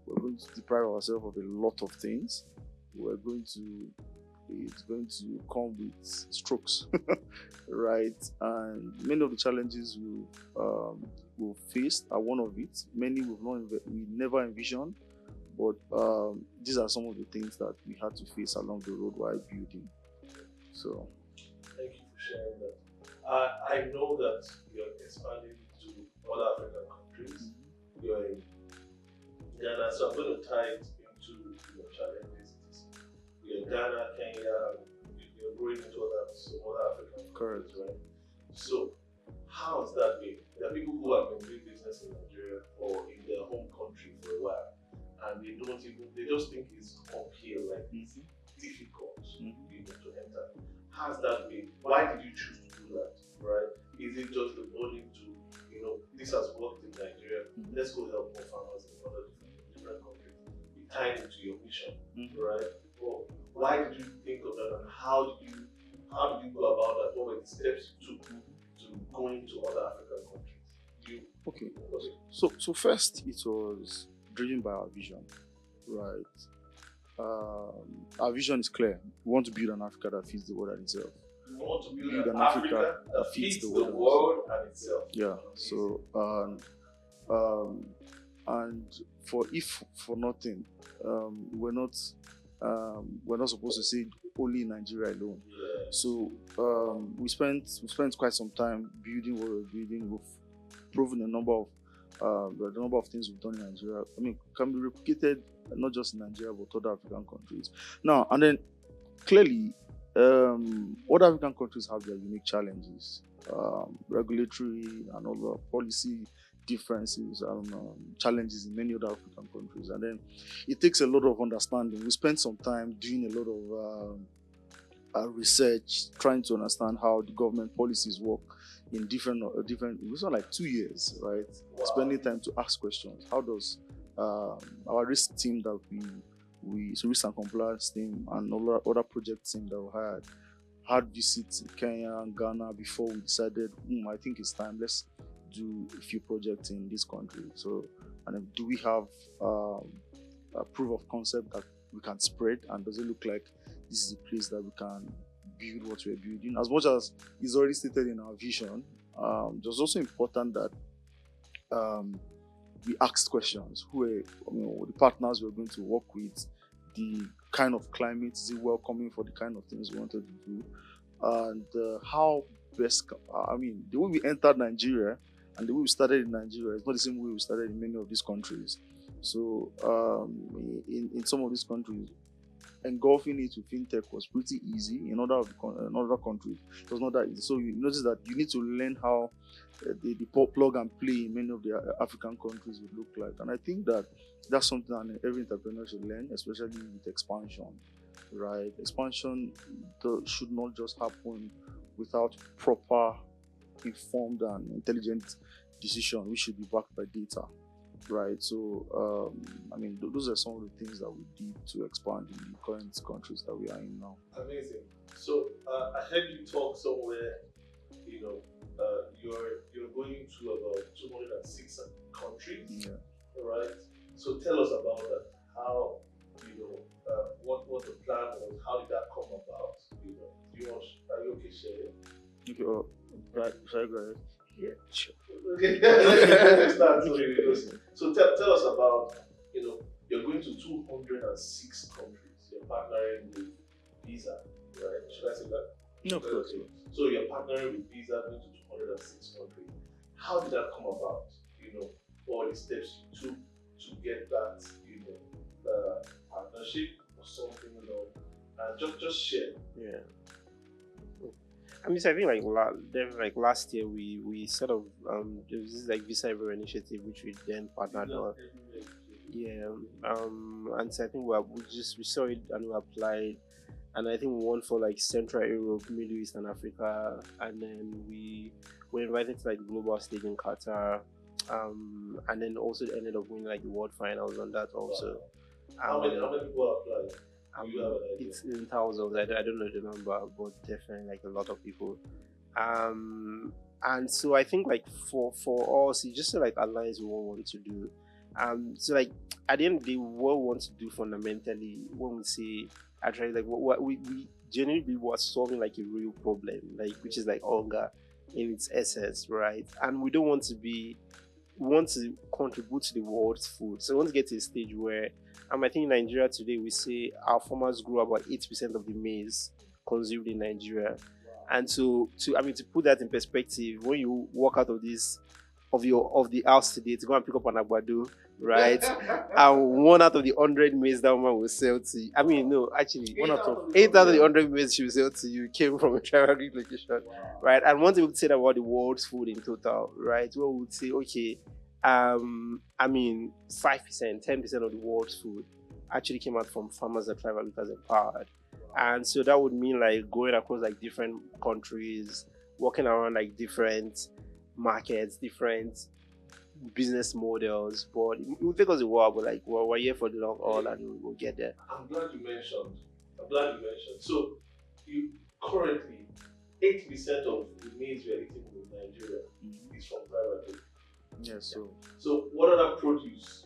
We're going to deprive ourselves of a lot of things. It's going to come with strokes, right? And many of the challenges we've faced are one of it. Many we never envisioned, but these are some of the things that we had to face along the road while building. So, thank you for sharing that. I know that you're expanding to other African countries. You're in Ghana, so I'm going to tie it into your challenges. You're in Ghana, Kenya, you're going into some other African countries, right? So, how has that been? There are people who have been doing business in Nigeria or in their home country for a while, and they just think it's uphill, like it's difficult to enter. How's that been? Why did you choose to do that, right? Is it just the burden to, this has worked in Nigeria, let's go help more farmers in other different countries. You tie it into your mission, right? Well, why did you think of that, and how did you go about that? What were the steps you took to going to other African countries? Okay. So first, it was driven by our vision, right? Our vision is clear. We want to build an Africa that feeds the world and itself. We want to build an Africa that feeds the world and itself. Yeah. So and for nothing, we're not supposed to say only Nigeria alone. Yeah. So we spent quite some time building what we're building. We've proven a number of the number of things we've done in Nigeria, I mean, can be replicated not just in Nigeria but other African countries. Now, and then clearly, other African countries have their unique challenges, regulatory and other policy differences and challenges in many other African countries. And then it takes a lot of understanding. We spend some time doing a lot of research, trying to understand how the government policies work in different. It was like 2 years, right? Wow. Spending time to ask questions. How does our risk team that so risk and compliance team and other project team that we had visits in Kenya and Ghana before we decided, I think it's time, let's do a few projects in this country. So, and then do we have a proof of concept that we can spread, and does it look like this is a place that we can build what we're building? As much as is already stated in our vision, it was also important that we asked questions. Who are the partners we're going to work with? The kind of climate, is it welcoming for the kind of things we wanted to do? And how best, the way we entered Nigeria and the way we started in Nigeria is not the same way we started in many of these countries. So in some of these countries, engulfing it with fintech was pretty easy. In other countries, it was not that easy. So you notice that you need to learn how the plug and play in many of the African countries would look like. And I think that that's something that every entrepreneur should learn, especially with expansion, right? Expansion should not just happen without proper, informed and intelligent decision, which should be backed by data, right? So, those are some of the things that we did to expand in the current countries that we are in now. Amazing. So, I heard you talk somewhere, you're going to about 206 countries, yeah. Right? So tell us about that. How, what the plan was, how did that come about? Are you okay sharing? Okay, right, shall I go ahead? Yeah, sure. Okay. So tell us about, you're going to 206 countries. You're partnering with Visa, right? Should I say that? No, of course. So you're partnering with Visa going to 206 countries. How did that come about? All the steps you took to get that, partnership or something, and just share. Yeah. So I think last year we sort of there was this Visa Everywhere initiative which we then partnered on. Yeah. And so I think we saw it and we applied, and I think we won for Central Europe, Middle East and Africa, and then we were invited to the global stage in Qatar, and then also ended up winning the world finals on that also. How many people applied? It's in thousands. I don't know the number, but definitely a lot of people. And so I think for us, it just aligns with what we want to do. So at the end of the day, what we want to do fundamentally, when we say actually what we genuinely was solving a real problem, which is hunger in its essence, right? And we don't want to we want to contribute to the world's food. So we want to get to a stage where I think in Nigeria today we say our farmers grow about 8% of the maize consumed in Nigeria. Wow. And to put that in perspective, when you walk out of the house today to go and pick up an agbado, right? And 1 out of the 100 maize that woman will sell to you. 1 out of 8 out of the 100 maize she will sell to you came from a THRIVE AGRIC location. Wow. Right? And one thing we would say about the world's food in total, right? Well, we would say, okay, 5%, 10% of the world's food actually came out from farmers that THRIVE AGRIC has empowered. And so that would mean going across different countries, working around different markets, different business models, but it will take us a while, but we're here for the long haul and we'll get there. I'm glad you mentioned. So you currently 80% of the maize we are eating in Nigeria is from THRIVE AGRIC. Yes. So what other produce,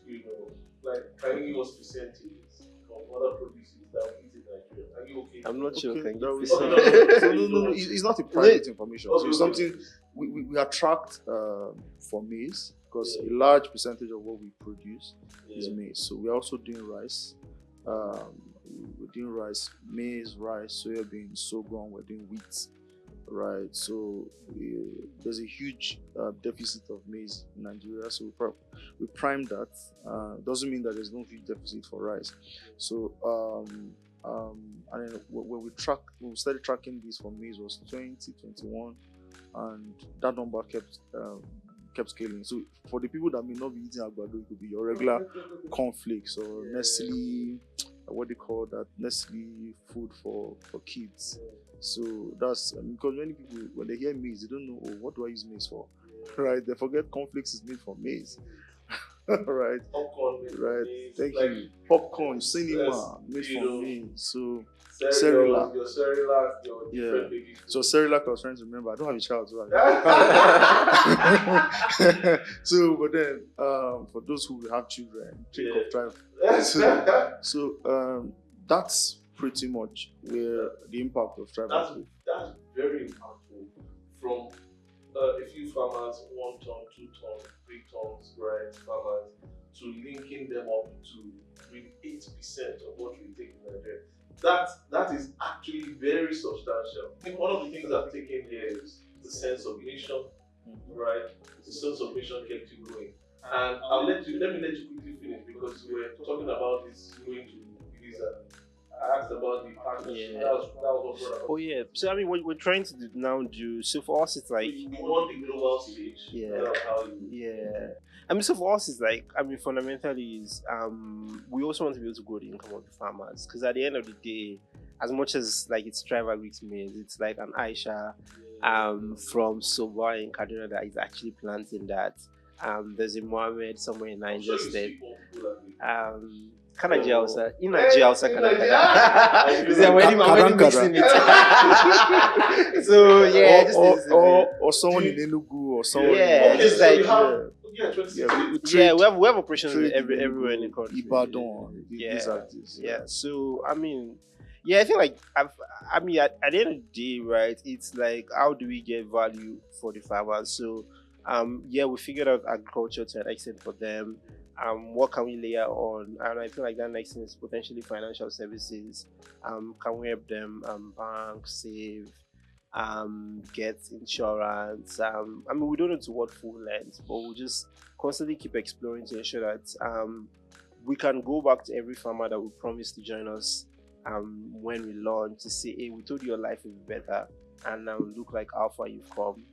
can you give us percentages of other produces that we eat in Nigeria? Are you okay? I'm not sure. Okay. No, it's not a private information. So it's something we attract for maize, because a large percentage of what we produce is maize. So we're also doing rice. We're doing rice, maize, rice, soybean, sorghum. We're doing wheat, right? So there's a huge deficit of maize in Nigeria. So we prime that. Doesn't mean that there's no huge deficit for rice. So and then when we started tracking this for maize was 2021, and that number kept scaling. So for the people that may not be eating agbado, it could be your regular cornflakes or Nestle, what they call that, Nestle food for kids. So that's because many people, when they hear maize, they don't know, oh, what do I use maize for? Right? They forget cornflakes is made from maize. Right? Popcorn, right. Maize, Thank like, you. Popcorn, cinema, made from maize. So Cerelac, your Cerelac, your different baby food. So Cerelac, I was trying to remember. I don't have a child, so so but then for those who have children, think of THRIVE. So that's pretty much where the impact of THRIVE. That's very impactful. From a few farmers, 1 ton, 2 tons, 3 tons, right, farmers, to linking them up to bring 8% of what we take in Nigeria. That is actually very substantial. I think one of the things I've taken here is the sense of mission, right? The sense of mission kept you going. And let me let you quickly finish, because we were talking about this going to visa. I asked about the partnership. That was what brought up. Oh yeah. So I mean, what we're trying to now do. So for us, it's like you want the global stage. Yeah. Yeah. I mean, so for us, it's like, I mean, fundamentally is we also want to be able to grow the income of the farmers, because at the end of the day, as much as like it's THRIVE Agric's maize, it's like an Aisha from Soba in Kaduna that is actually planting that. There's a Mohammed somewhere in Niger State. Kana Jausa, in Jausa, I'm already mixing it. So yeah, or someone in Enugu or someone. Yeah, just like we have operations everywhere in the country. Ibadan, yeah. So I mean, yeah, I think like at the end of the day, right? It's like, how do we get value for the farmers? So we figured out agriculture to an extent for them. What can we layer on? And I feel like that next thing is potentially financial services. Can we help them bank, save, get insurance? I mean, we don't know to what full length, but we'll just constantly keep exploring to ensure that we can go back to every farmer that will promise to join us when we launch, to say, hey, we told you your life is better, and now look like how far you've come.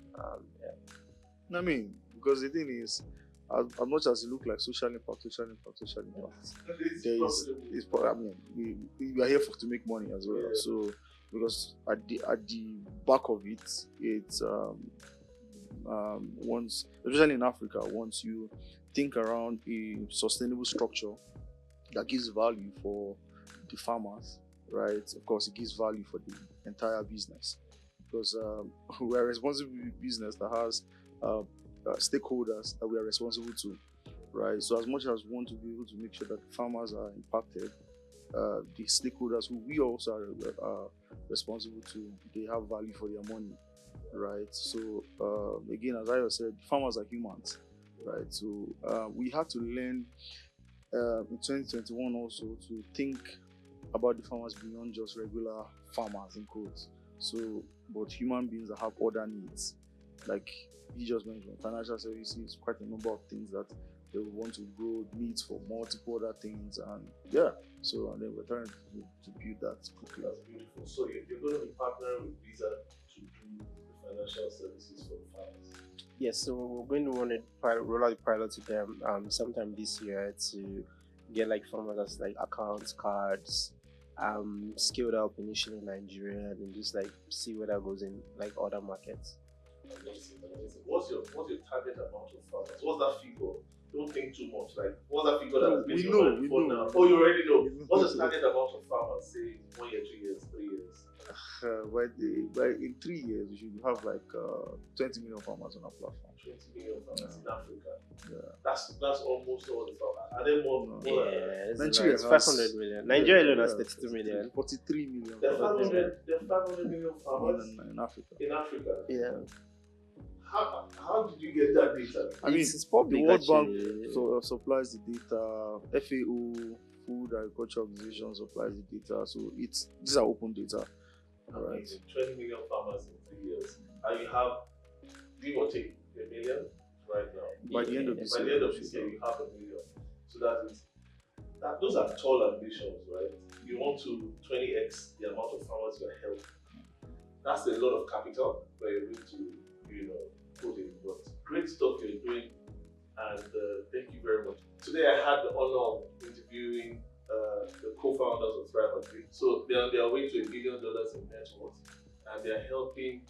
I mean, because the thing is, as much as it look like social impact, there is, I mean, we are here to make money as well. So because at the back of it, it's once, especially in Africa, once you think around a sustainable structure that gives value for the farmers, right? Of course, it gives value for the entire business, because we are a responsible business that has stakeholders that we are responsible to, right? So as much as we want to be able to make sure that farmers are impacted, the stakeholders who we also are responsible to, they have value for their money, right? So again, as I said, farmers are humans, right? So we had to learn in 2021 also to think about the farmers beyond just regular farmers in quotes. So, but human beings that have other needs, like you just mentioned, financial services, quite a number of things that they will want to grow, needs for multiple other things, and so and then we're trying to build that quickly. That's beautiful. So you're going to be partnering with Visa to do the financial services for the farmers. Yes, so we're going to want to roll out the pilot to them sometime this year to get like farmers like accounts, cards, scaled up initially in Nigeria, and just like see where that goes in like other markets. Amazing. What's your target amount of farmers? What's that figure? Don't think too much. Like, what's that figure that's based on your phone now? Oh, you already know. What's the target amount of farmers? Say 1 year, 2 years, 3 years. By in 3 years, we should have like 20 million farmers on our platform. 20 million farmers in Africa. Yeah. That's almost all the farmers. Are there more? Nigeria has 500 million. Nigeria alone has 32 million. 43 million. There are 500 million farmers in Africa. In Africa. Yeah. How did you get that data? I mean, it's public. The World Bank supplies the data. FAO, Food Agriculture Organization, supplies the data. So these are open data. Amazing. 20 million farmers in 3 years. And you have, give or take, 1 million right now. By the end of this year, you have 1 million. So those are tall ambitions, right? You want to 20x the amount of farmers you're helping. That's a lot of capital where you're going to, put in. But great stuff you're doing, and thank you very much. Today I had the honor of interviewing the co-founders of THRIVE AGRIC. So they're on their way to $1 billion in net worth, and they're helping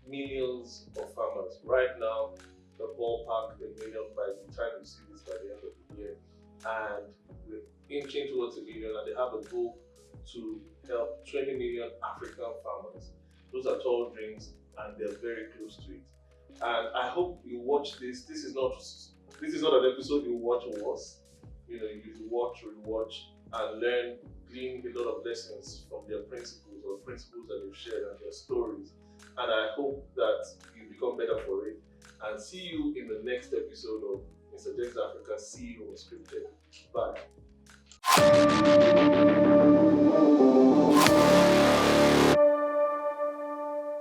millions of farmers. Right now, the ballpark $1 million by the time you see this by the end of the year, and we're inching towards $1 million, and they have a goal to help 20 million African farmers. Those are tall dreams, and they're very close to it. And I hope you watch this. This is not an episode you watch once. You watch, rewatch, and learn, glean a lot of lessons from their principles that they've shared and their stories. And I hope that you become better for it. And see you in the next episode of Mr. James Africa CEO Unscripted. Bye.